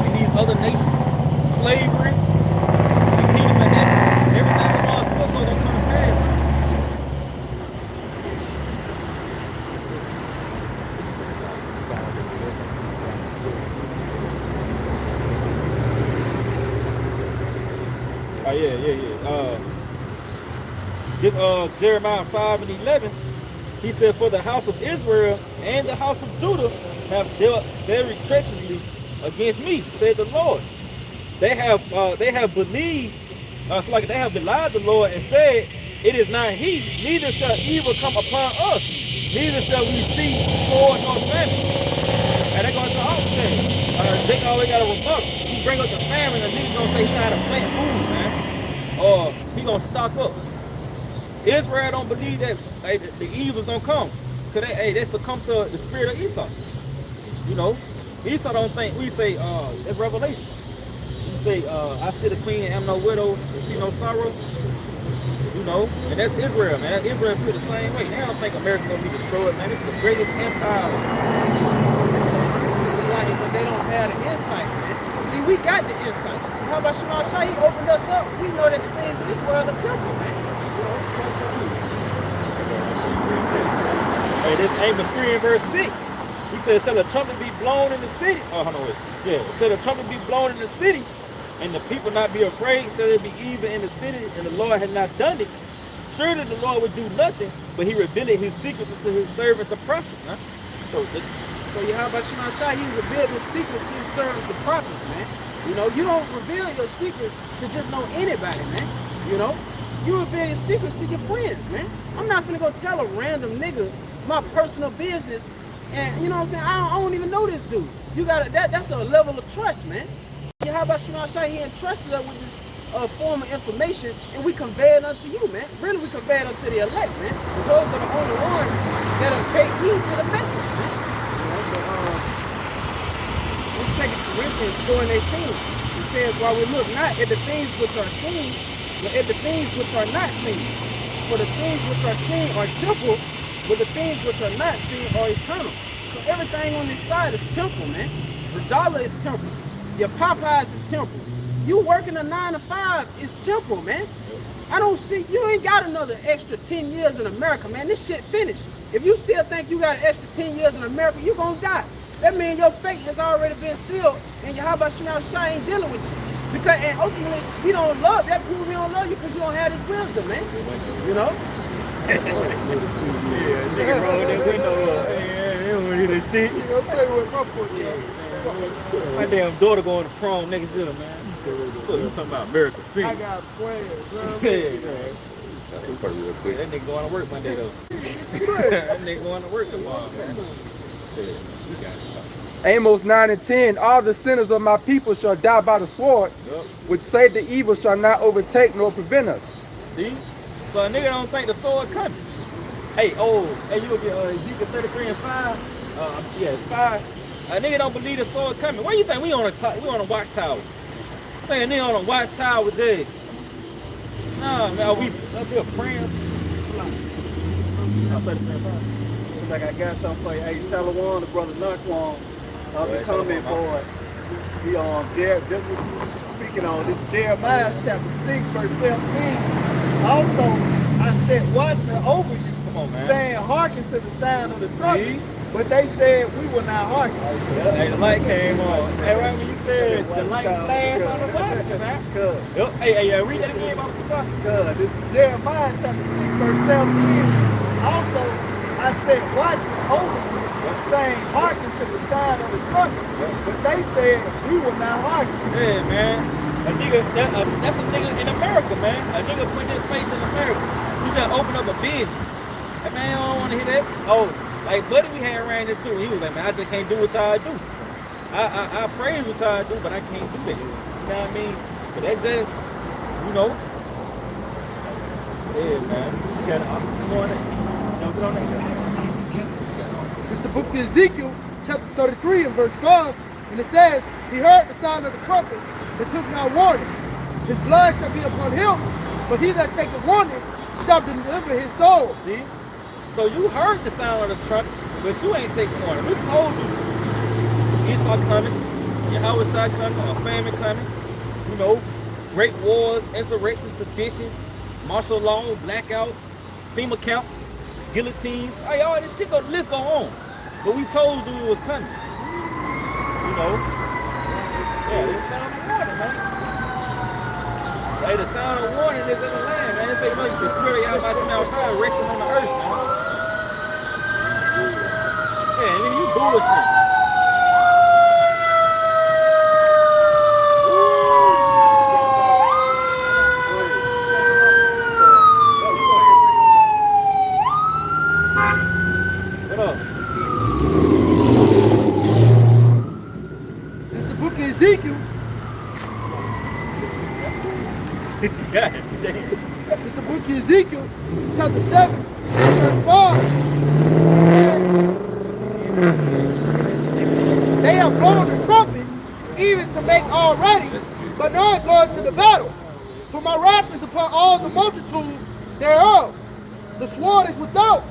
in these other nations, slavery, the kingdom of heaven, everything the Lord spoke of gonna come to pass. Oh yeah. This Jeremiah 5:11. He said, for the house of Israel and the house of Judah have dealt very treacherously against me, said the Lord. They have believed, they have belied the Lord and said, it is not he, neither shall evil come upon us, neither shall we see sword nor famine. And they're going to offset. Jake always got a rebuttal. He bring up the famine and he's gonna say he got to plant food, man. Or he gonna stock up. Israel don't believe that the evil's gonna come. So they succumb to the spirit of Esau. You know, Esau don't think, we say, it's Revelation. You say, I see the queen and am no widow, and see no sorrow. You know, and that's Israel, man. Israel feel the same way. They don't think America gonna be destroyed, man. It's the greatest empire. But they don't have the insight, man. See, we got the insight. How about Shema Shai? He opened us up. We know that the things in this world are temporal, man. You know? Hey, this Amos 3 and verse 6. He said, shall the trumpet be blown in the city? Oh, hold on, wait. Yeah, shall the trumpet be blown in the city, and the people not be afraid? Shall it be even in the city, and the Lord had not done it? Surely the Lord would do nothing, but he revealed his secrets unto his servants, the prophets. Huh? So Yahweh Shema Shai, he's revealed his secrets to his servants, the prophets, man. You know, you don't reveal your secrets to just know anybody, man. You know, you reveal your secrets to your friends, man. I'm not finna go tell a random nigga my personal business, and you know what I'm saying? I don't even know this dude. You gotta, that's a level of trust, man. So Yahweh Shema Shai, he entrusted us with this form of information, and we convey it unto you, man. Really, we convey it unto the elect, man. Because those are the only ones that'll take heed to the message, man. You know, but 2 Corinthians 4 and 18, it says, while we look not at the things which are seen, but at the things which are not seen. For the things which are seen are temporal, but the things which are not seen are eternal. So everything on this side is temporal, man. The dollar is temporal. Your Popeyes is temporal. You working a 9 to 5 is temporal, man. I don't see, you ain't got another extra 10 years in America, man. This shit finished. If you still think you got an extra 10 years in America, you gonna die. That means your fate has already been sealed, and Yahweh Shema Shai ain't dealing with you. Because, and ultimately, he don't love, that proves he don't love you because you don't have this wisdom, man. You know? Yeah, nigga roll that window up. Yeah, you don't hear that shit. I'll tell you what my point is. My damn daughter going to prom next year, man. You talking about American feet. I got plans, bro. Yeah, man. That's some part real quick. That nigga going to work Monday, though. That nigga going to work tomorrow, man. Yeah, you got it. Amos 9 and 10, all the sinners of my people shall die by the sword, Yep. which say the evil shall not overtake nor prevent us. See? So a nigga don't think the sword coming. Hey, you look at Ezekiel 33 and 5. 5. A nigga don't believe the sword coming. What do you think? We on a watchtower. I think a nigga on a watchtower with that. Nah, man, we up here praying. Seems like I got something for you. Hey, Shalom, the brother Nakwan. I'll be coming for it. He just was speaking on this Jeremiah chapter 6, verse 17. Also, I set watchmen over you, Come on, man. saying, hearken to the sound of the trumpet. See? But they said we will not hearken. Hey, the light came on. Hey, right when you said the light flashed on the watch, man. Cuz, Yep. Hey, read that again, Mama Kasha. this is Jeremiah chapter 6, verse 17. Also, I set watchmen over you, saying, hearken to the sound of the trumpet. But they said we will not hearken. Yeah, man. A nigga, that's a nigga in America, man. A nigga put his faith in America. You just open up a business. Hey, man, I don't want to hear that. Oh, like Buddy we had around there too. He was like, man, I just can't do what y'all do. I praise what y'all do, but I can't do that. You know what I mean? But that just, you know. Yeah, man. You got to go on that. Get on that. It's the book of Ezekiel, chapter 33 and verse 5, and it says, he heard the sound of the trumpet and took not warning. His blood shall be upon him, but he that taketh warning shall deliver his soul. See? So you heard the sound of the trumpet, but you ain't taking warning. We told you Esau coming, Yahweh Shai coming, a famine coming, you know, great wars, insurrections, seditions, martial law, blackouts, FEMA camps, guillotines. Hey, all this shit, the list go on. But we told you it was coming. You know? Yeah, the sound of warning, man. Hey, the sound of warning is in the land, man. They say, look, the spirit of Yahweh Shai resting on the earth, man. Yeah, and then you bullshit. What up? It's the book of Ezekiel, God damn. it's the book of Ezekiel, chapter 7, verse 5. They have blown the trumpet, even to make all ready, but none going to the battle. For my wrath is upon all the multitude thereof. The sword is without,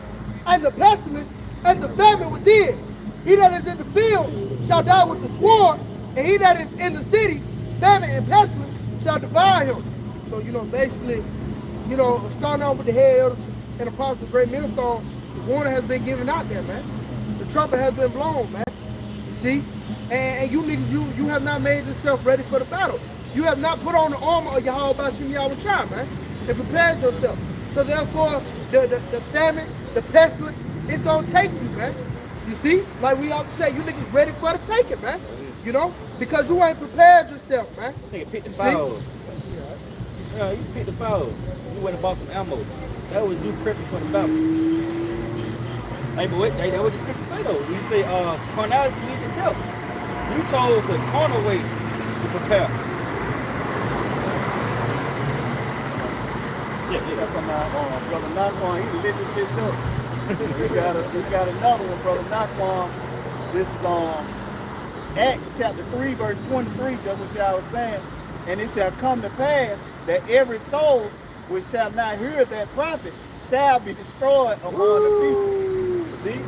and the pestilence, and the famine within. He that is in the field shall die with the sword, and he that is in the city famine and pestilence shall devour him. So, you know, basically, you know, starting off with the head elders and apostles of great millstone, the warning has been given out there, man. The trumpet has been blown, man. You see? And you niggas, you have not made yourself ready for the battle. You have not put on the armor of Yahweh Bashim Yahweh Shai, man, and prepared yourself. So therefore, the famine, the pestilence, it's gonna take you, man. You see? Like we always say, you niggas ready for the taking, man. You know? Because you ain't prepared yourself, man. Nigga, pick the fowls. Yeah, you picked the fowls. You went and bought some ammo. That was you prepping for the battle. Hey, but what, hey, that what the scripture say though. You say, carnality leads to death. You chose the carnal way to prepare. Yeah. That's something Brother Naquan, he lit this bitch up. we got another one, Brother Naquan. This is on Acts chapter 3, verse 23, just what y'all was saying. And it shall come to pass that every soul which shall not hear that prophet shall be destroyed among the people. See?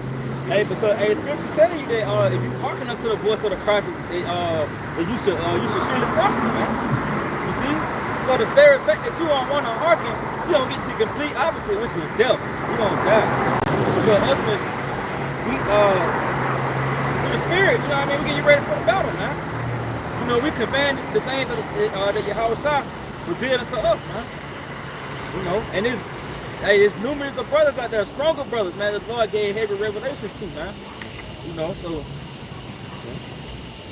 Hey, because scripture telling you that if you hearken unto the voice of the prophets, that you should surely prosper, man. You see? So the very fact that you don't want to hearken, you don't get the complete opposite, which is death. You don't die. Because ultimately, we through the spirit, you know what I mean, we get you ready for the battle, man. You know, we command the things that Yahweh Shai revealed unto us, man. You know, and it's numerous of brothers out there, stronger brothers, man, the Lord gave heavy revelations to, man. You know, so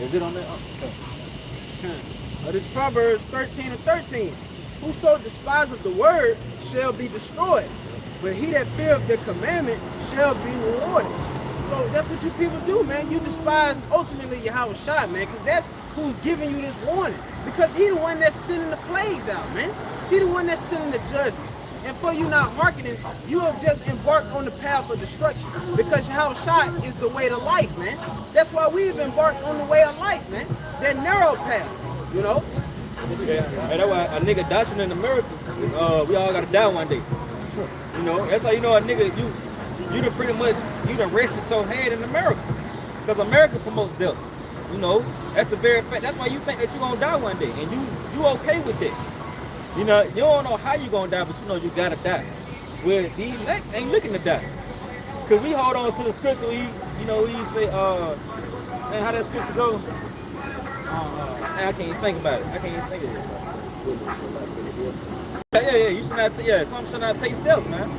is it on that? This Proverbs 13:13. Whoso despiseth the word shall be destroyed, but he that feareth the commandment shall be rewarded. So that's what you people do, man. You despise ultimately Yahweh Shai, man, because that's who's giving you this warning. Because he the one that's sending the plagues out, man. He the one that's sending the judgments. And for you not hearkening, you have just embarked on the path of destruction. Because Yahweh Shai is the way to life, man. That's why we've embarked on the way of life, man. That narrow path, you know? Yeah. And that's why a nigga doctrine in America is, we all gotta die one day. You know, that's how you know a nigga, you done pretty much, you done rested your head in America. Because America promotes death. You know, that's the very fact. That's why you think that you're gonna die one day. And you okay with that. You know, you don't know how you gonna die, but you know you gotta die. Well, the elect ain't looking to die. Cause we hold on to the scripture, we say, man, how that scripture go? I can't even think about it. I can't even think of it. Yeah, you should not, some should not taste death, man.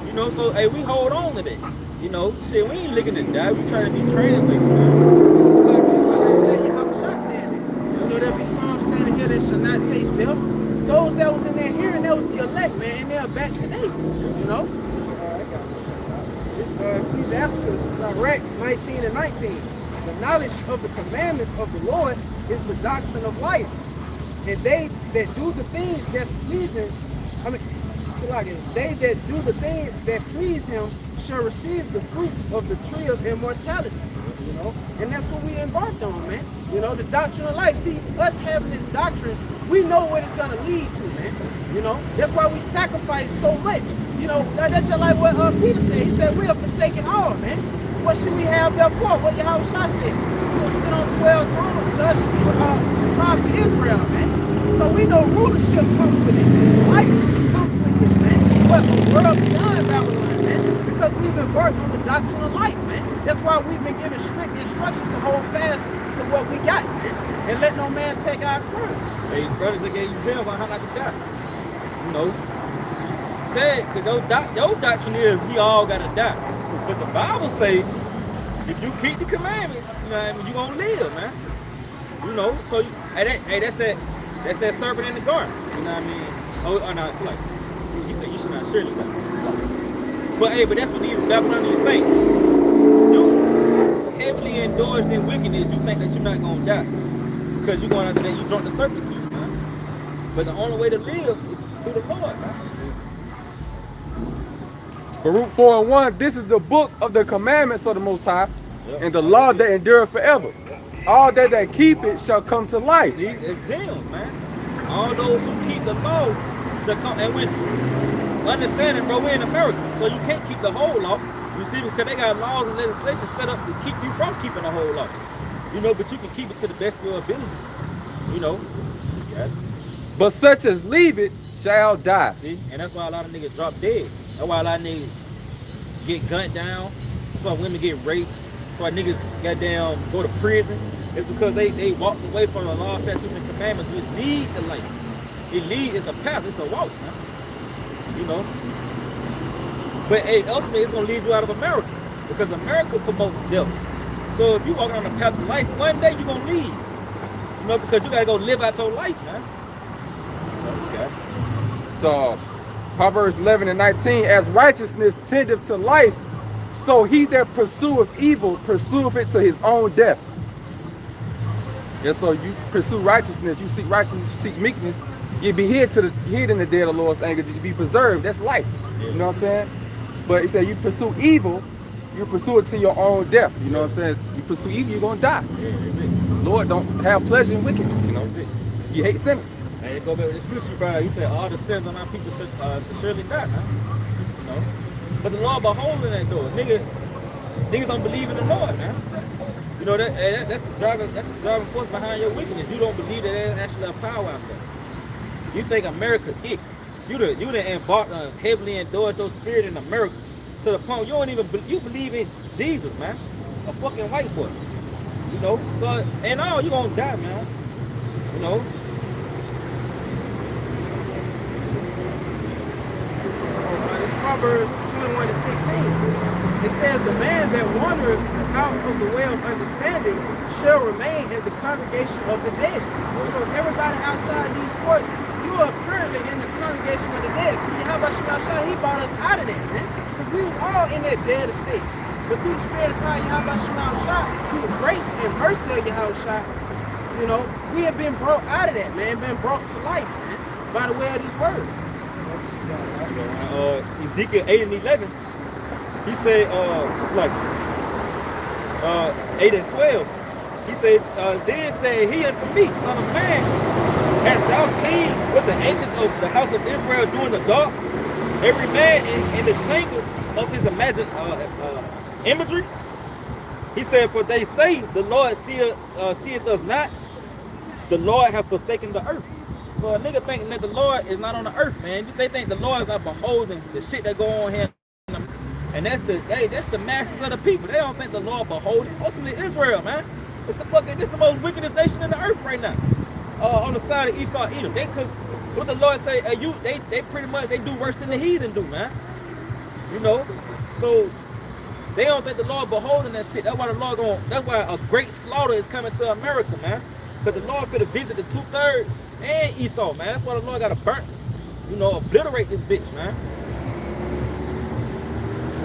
You know, so, hey, we hold on to that. You know, shit, we ain't looking to die. We trying to be trained with You know, there'll be some standing here that shall not taste death. Those that was in there hearing, that was the elect, man, and they're back today, you know? This Ecclesiastes, Sirach 19:19. The knowledge of the commandments of the Lord is the doctrine of life. And they that do the things that's pleasing, they that do the things that please him shall receive the fruit of the tree of immortality. You know, and that's what we embarked on, man. You know, the doctrine of life. See, us having this doctrine, we know what it's gonna lead to, man. You know, that's why we sacrifice so much. You know, that's just like what Peter said. He said we are forsaking all, man. What should we have there for? What Yahweh Shai said. We're gonna sit on 12 thrones, judge the tribes of Israel, man. So we know rulership comes with this, life comes with this, man. But the world beyond Babylon, man, because we've been working on the doctrine of life, man. That's why we've been given strict instructions to hold fast to what we got, man, and let no man take our crown. Hey, brothers, they gave you jail on how not to die. You know, said, because your doctrine is we all gotta die. But the Bible say, if you keep the commandments, you know what I mean, you gonna live, man. You know, so that's that serpent in the garden. You know what I mean? Oh no, it's like he said you should not surely die. But that's what these Babylonians think. You heavily indulged in wickedness, you think that you're not gonna die. Because you're going after that, you drunk the serpent tooth, man. But the only way to live is through the Lord, man. Baruch 4:1, this is the book of the commandments of the Most High, and the law that endureth forever. All that keep it shall come to life. See, it's gems, man. All those who keep the law shall come. And with understanding, bro, we're in America, so you can't keep the whole law. You see, because they got laws and legislation set up to keep you from keeping the whole law. You know, but you can keep it to the best of your ability. You know. Yeah. But such as leave it shall die. See? And that's why a lot of niggas drop dead. That's why a lot of niggas get gunned down. That's why women get raped. That's why niggas goddamn go to prison. It's because they walked away from the law, statutes, and commandments which lead to life. It's a path, it's a walk, man. You know? But hey, ultimately it's gonna lead you out of America. Because America promotes death. So if you walking on the path of life, one day you're gonna leave. You know, because you gotta go live out your life, man. Okay. So Proverbs 11 and 19, as righteousness tendeth to life, so he that pursueth evil pursueth it to his own death. Yeah, so you pursue righteousness, you seek righteousness, you seek meekness, you be hid in the day of the Lord's anger, you be preserved. That's life. You know what I'm saying? But he said you pursue evil, you pursue it to your own death. You know what I'm saying? You pursue evil, you're gonna die. Lord don't have pleasure in wickedness, you know. He hates sinners. And it go back with the scripture, bro. He said all the sins on our people should surely die, man. You know? But the Lord beholding that door. Niggas don't believe in the Lord, man. You know, that's the driving force behind your wickedness. You don't believe that there's actually a power out there. You think America it. You done embarked heavily endorsed your spirit in America to the point you don't even you believe in Jesus, man. A fucking white boy. You know, so and all you gonna die, man. You know. It's Proverbs 21 and 16. It says, the man that wandereth out of the way of understanding shall remain in the congregation of the dead. So everybody outside these courts, you are currently in the congregation of the dead. See, how about Shema, he brought us out of that, man. Because we was all in that dead estate. But through the spirit of God, Yahweh Shema, through the grace and mercy of Yahweh, you know, we have been brought out of that, man, been brought to life, man, by the way of this word. Ezekiel 8 and 11, he said, it's like 8 and 12. He said, then said he unto me, son of man, hast thou seen what the ancients of the house of Israel do in the dark? Every man in the chambers of his imagery. He said, for they say the Lord seeth us not, the Lord hath forsaken the earth. So a nigga thinking that the Lord is not on the earth, man. They think the Lord is not beholding the shit that go on here. And that's the masses of the people. They don't think the Lord beholding. Ultimately Israel, man. It's the most wickedest nation in the earth right now. On the side of Esau, Edom. Cause what the Lord say, they pretty much they do worse than the heathen do, man. You know? So they don't think the Lord beholding that shit. That's why a great slaughter is coming to America, man. Because the Lord could have visited 2/3 and Esau, man. That's why the Lord got to burn, you know, obliterate this bitch, man. It's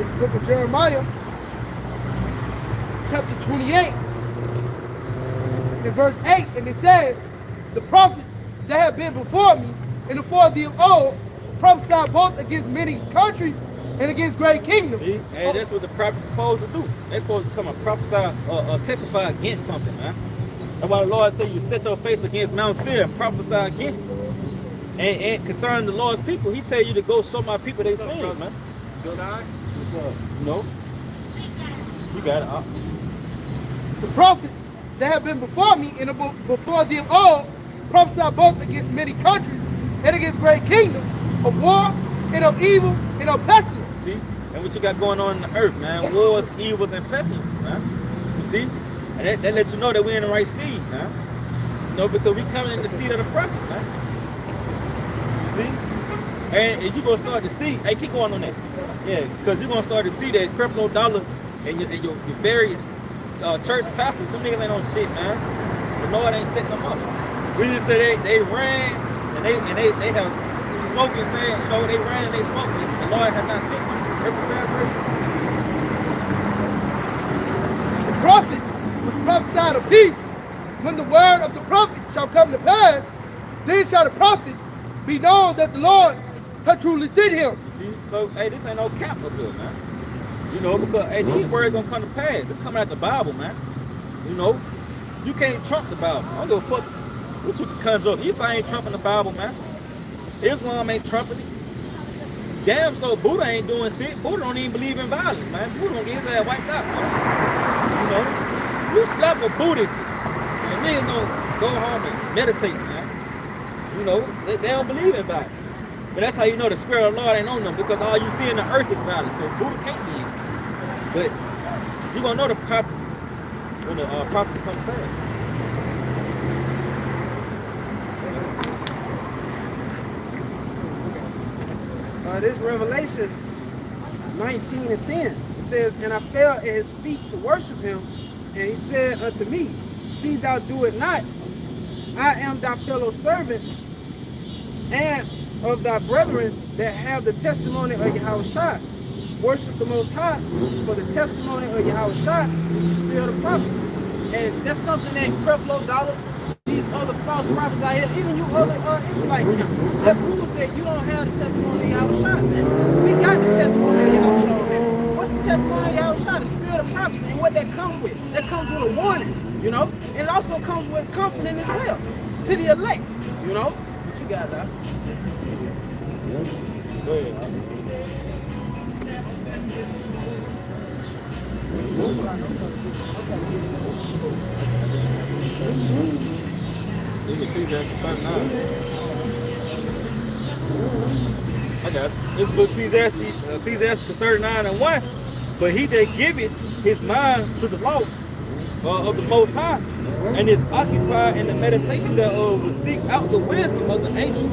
the book of Jeremiah, chapter 28, in verse 8, and it says, the prophets that have been before me and before thee of old prophesied both against many countries and against great kingdoms. See? And that's what the prophet's supposed to do. They're supposed to come and prophesy or testify against something, man. That's why the Lord tell you, set your face against Mount Seir and prophesy against it. And concerning the Lord's people, he tell you to go show my people their sins, man. Good eye. No. You got it. The prophets that have been before me and before thee of old prophesied both against many countries and against great kingdoms, of war and of evil and of pestilence. See? And what you got going on in the earth, man. Wars, evils, and pestilences, man. You see? And that lets you know that we're in the right steed, man. You know, because we coming in the steed of the prophets, man. You see? And you're going to start to see, hey, keep going on that. Yeah, because you're going to start to see that crypto dollar and your various church pastors, them niggas ain't on shit, man. The Lord ain't setting them up. We just say they ran and they have smoking, saying, you know, they ran and they smoked. The Lord has not sent them. The prophet was prophesied of peace. When the word of the prophet shall come to pass, then shall the prophet be known that the Lord hath truly sent him. See? So, hey, this ain't no cap up here, man. You know, because hey, these words gonna come to pass. It's coming out the Bible, man. You know, you can't trump the Bible. I don't give a fuck what you can conjure up. If I ain't trumping the Bible, man. Islam ain't trumping it. Damn, so Buddha ain't doing shit. Buddha don't even believe in violence, man. Buddha gonna get his ass wiped out, man. You know, you slap a Buddhist, and niggas gonna go home and meditate, man. You know, they don't believe in violence. But that's how you know the spirit of the Lord ain't on them, because all you see in the earth is violence. So Buddha can't be in it. But you gonna know the prophets when the prophets come first. This Revelations 19:10. It says, and I fell at his feet to worship him, and he said unto me, see thou do it not. I am thy fellow servant and of thy brethren that have the testimony of Yahushua. Worship the Most High, for the testimony of Yahushua is the spirit of prophecy. And that's something that Creflo Dollar, these other false prophets out here, even you other Israelite camp, that proves that you don't have the testimony of Yahushua, man. We got the testimony of Yahushua, man. What's the testimony of Yahushua? The spirit of prophecy. And what that comes with? That comes with a warning, you know? And it also comes with confidence as well, to the elect, you know? What you got, Doc? Go ahead. I got it. This book Ecclesiastes 39:1. But he that giveth his mind to the law of the Most High, and is occupied in the meditation thereof, will seek out the wisdom of the ancient,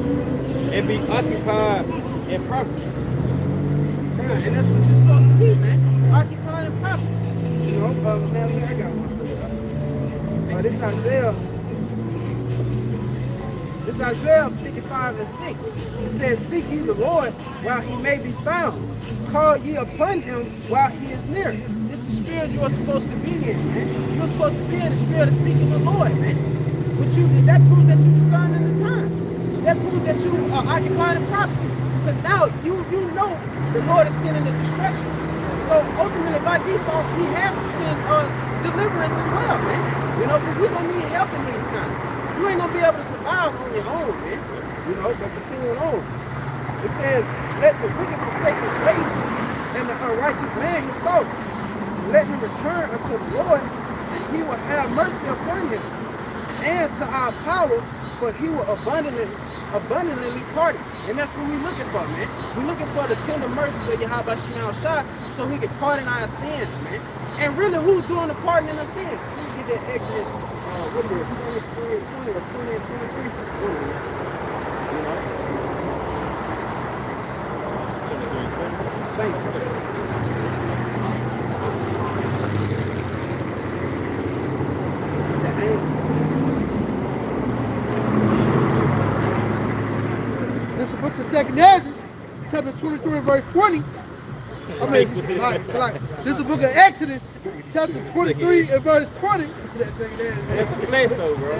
and be occupied in prophecy. Right, and that's what you're supposed to be, man. Occupied in prophecy. You know, now here I got one. This Isaiah 55:6. It says, seek ye the Lord while he may be found. Call ye upon him while he is near. It's the spirit you are supposed to be in, man. You're supposed to be in the spirit of seeking the Lord, man. That proves that you discern in the times. That proves that you are occupied in prophecy. Because now you know the Lord is sending the destruction. So ultimately, by default, he has to send deliverance as well, man. You know, because we're going to need help in these times. You ain't going to be able to survive on your own, man. You know, but continuing on. It says, let the wicked forsake his way, and the unrighteous man his thoughts. Let him return unto the Lord, and he will have mercy upon him, and to our power, for he will abundantly pardon. And that's what we're looking for, man. We're looking for the tender mercies of Yahweh Shema Shah, so he can pardon our sins, man. And really, who's doing the pardoning of sins? Let me get that Exodus, what is it, 23 and 20 or 20 and 23? You know? Thanks, sir. This is the book of 2nd Ezra, chapter 23, verse 20. This is the book of Exodus, chapter 23 and verse 20. That's the place though, bro.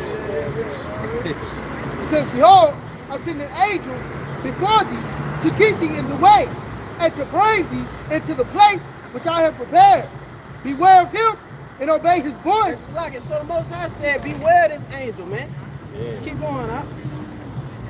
It says, behold, I send an angel before thee to keep thee in the way, and to bring thee into the place which I have prepared. Beware of him and obey his voice. It's like it. So the Most High said, beware of this angel, man. Yeah. Keep going up.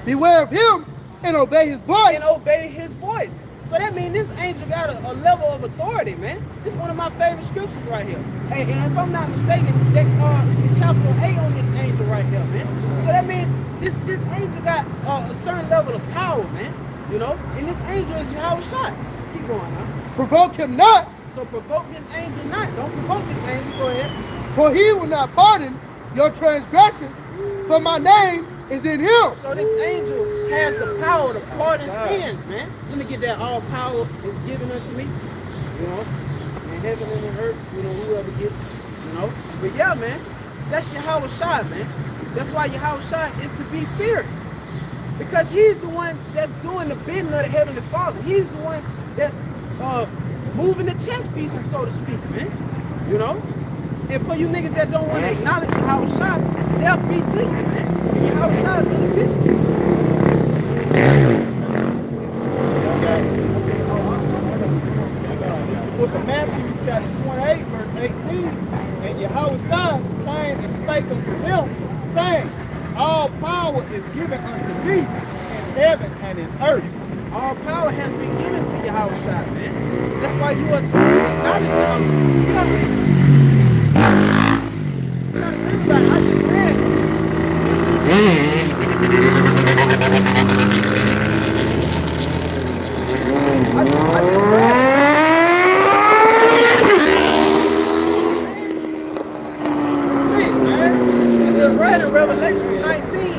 Beware of him and obey his voice. And obey his voice. So that means this angel got a level of authority, man. This is one of my favorite scriptures right here. Hey, and if I'm not mistaken, that is a capital A on this angel right here, man. So that means this angel got a certain level of power, man. You know, and this angel is Yahushua. Keep going, huh? Provoke him not. So provoke this angel not. Don't provoke this angel. Go ahead. For he will not pardon your transgressions, for my name is in him. So this angel has the power to pardon sins, man. Let me get that. All power is given unto me. You know, in heaven and in earth, you know, whoever gets, you know. But yeah, man, that's Yahushua, man. That's why Yahushua is to be feared. Because he's the one that's doing the bidding of the Heavenly Father. He's the one that's moving the chess pieces, so to speak, man. You know? And for you niggas that don't want to acknowledge Yahushua, death be to you, man. And Yahushua is going to visit you. book of Matthew, chapter 28, verse 18. And Yahushua came and spake unto them, saying, all power is given unto me in heaven and in earth. All power has been given to Yahushua, man. That's why you are to acknowledge Yahushua. You gotta think about it. I just read. I just read. Shit, man. I just read in Revelation 19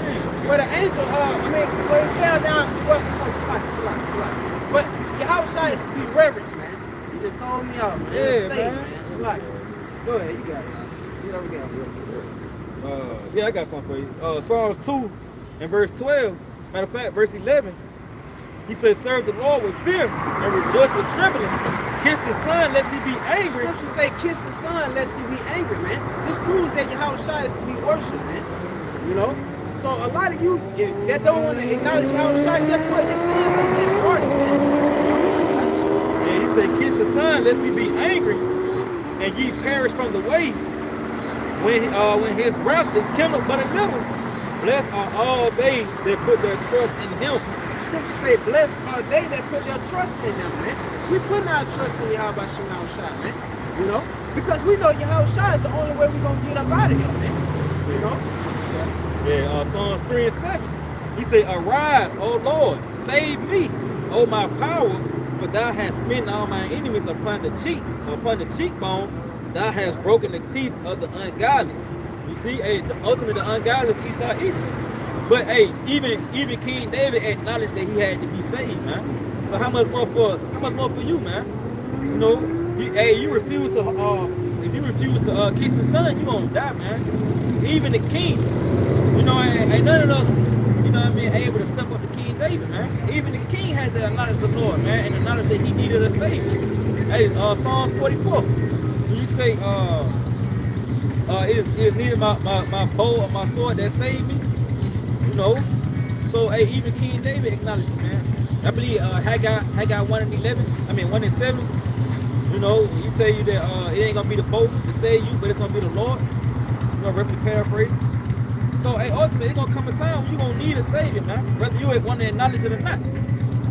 where the angel, where he fell down. But Yahushua is to be reverenced, man. You just throwing me out, man. Yeah, Say, man. Slack. Go ahead, you got it. You know, we got it. Yeah, I got something for you. Psalms 2 and verse 12. Matter of fact, verse 11. He says, serve the Lord with fear and rejoice with trembling. Kiss the Son lest he be angry. Scripture say, kiss the Son lest he be angry, man. This proves that Yahushua is to be worshipped, man. You know? So a lot of you that don't want to acknowledge Yahushua, guess what? Your sins are getting pardoned, man. Yeah, he said, kiss the Son lest he be angry, and ye perish from the way. When his wrath is kindled but a little, blessed are all they that put their trust in him. Scripture say, blessed are they that put their trust in him, man. We putting our trust in Yahushua, man. You know? Because we know Yahushua is the only way we're going to get up out of here, man. You know? Yeah, Psalms 3 and 7. He said, arise, O Lord, save me, O my power, for thou hast smitten all my enemies upon the cheekbone. Thou hast broken the teeth of the ungodly. You see, hey, ultimately the ungodly is Esau Edom. But hey, even King David acknowledged that he had to be saved, man. So how much more for you, man? You know, you refuse to if you refuse to kiss the Son, you gonna die, man. Even the king, you know, ain't none of us, you know what I mean, able to step up to King David, man. Even the king had to acknowledge the Lord, man, and acknowledge that he needed a savior. Hey, Psalms 44. You say, it is neither my bow or my sword that saved me, you know. So, hey, even King David acknowledged it, man. I believe Haggai 1 and 11, 1 and 7, you know, he tell you that it ain't gonna be the bow to save you, but it's gonna be the Lord. You know, roughly paraphrase. So, hey, ultimately, it's gonna come a time when you're gonna need a savior, man, whether you want to acknowledge it or not.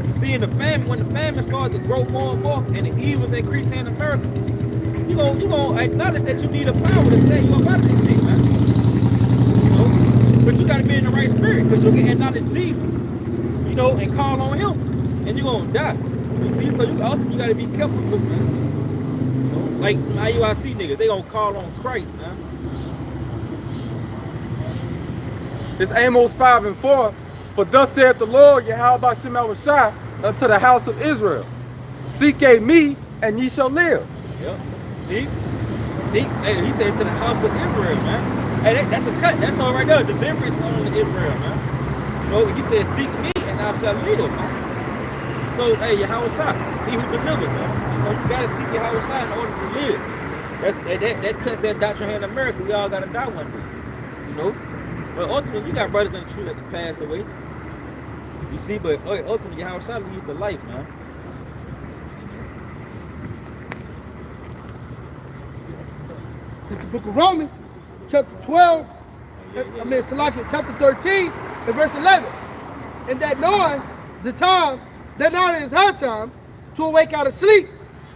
You see, in the famine, when the famine started to grow more and more, and the evils increase in America, you gonna acknowledge that you need a power to save you up out of this shit, man. You know, but you gotta be in the right spirit, because you can acknowledge Jesus, you know, and call on him, and you're gonna die. You see, so you ultimately gotta be careful too, man. You know, like IUIC niggas, they gonna call on Christ, man. It's Amos 5 and 4. For thus saith the Lord, Yahweh Shemel unto the house of Israel, seek ye me, and ye shall live. Yep. See, hey, he said to the house of Israel, man. Hey, that's a cut. That's all right there. Deliverance on to Israel, man. So he said, seek me, and thou shalt live, man. So, hey, Yahushua, he who delivers, man. You know, you gotta seek Yahushua in order to live. That cuts that doctrine here in America. We all gotta die one day, you know. But ultimately, you got brothers in the truth that have passed away. You see, but ultimately, Yahushua leads to life, man. It's the book of Romans, chapter 12, chapter 13, and verse 11. And that knowing the time, that now it is high time to awake out of sleep,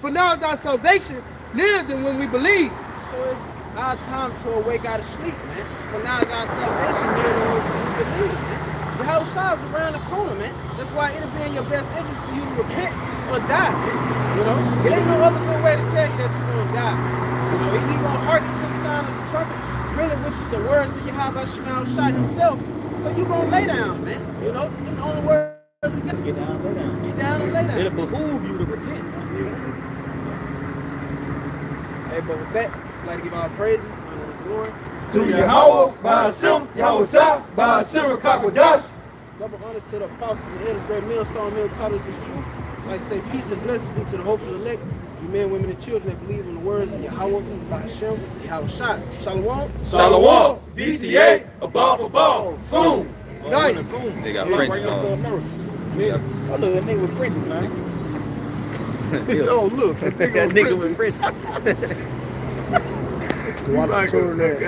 for now is our salvation nearer than when we believe. So it's our time to awake out of sleep, man. For now is our salvation nearer than when we believe, man. The house is around the corner, man. That's why it'll be in your best interest for you to repent or die, man. You know, it ain't no other good way to tell you that you're gonna die. You know, either you're gonna hearken to the sound of the trumpet, really, which is the words of Yahweh Shemel himself, or you gonna lay down, man. You know, the only words we got. Get down, lay down. Get down and lay down. It'll behoove you to repent, man. Hey, but with that, I'd like to give all praises, honor, and glory To Yahweh, by Hashem, Yahushua, by Hashem, Rakakwadash. double honors to the apostles and elders, great millstone, men taught us this truth. I'd like to say peace and blessings be to the hopeful elect, you men, women, and children that believe in the words of Yahweh, by Hashem, Yahushua. Shalom. Shalom, DTA, above, soon. Nice. They got French on. Yeah, I love that nigga with French, man. Oh, look. That nigga with French. Watch the turn there.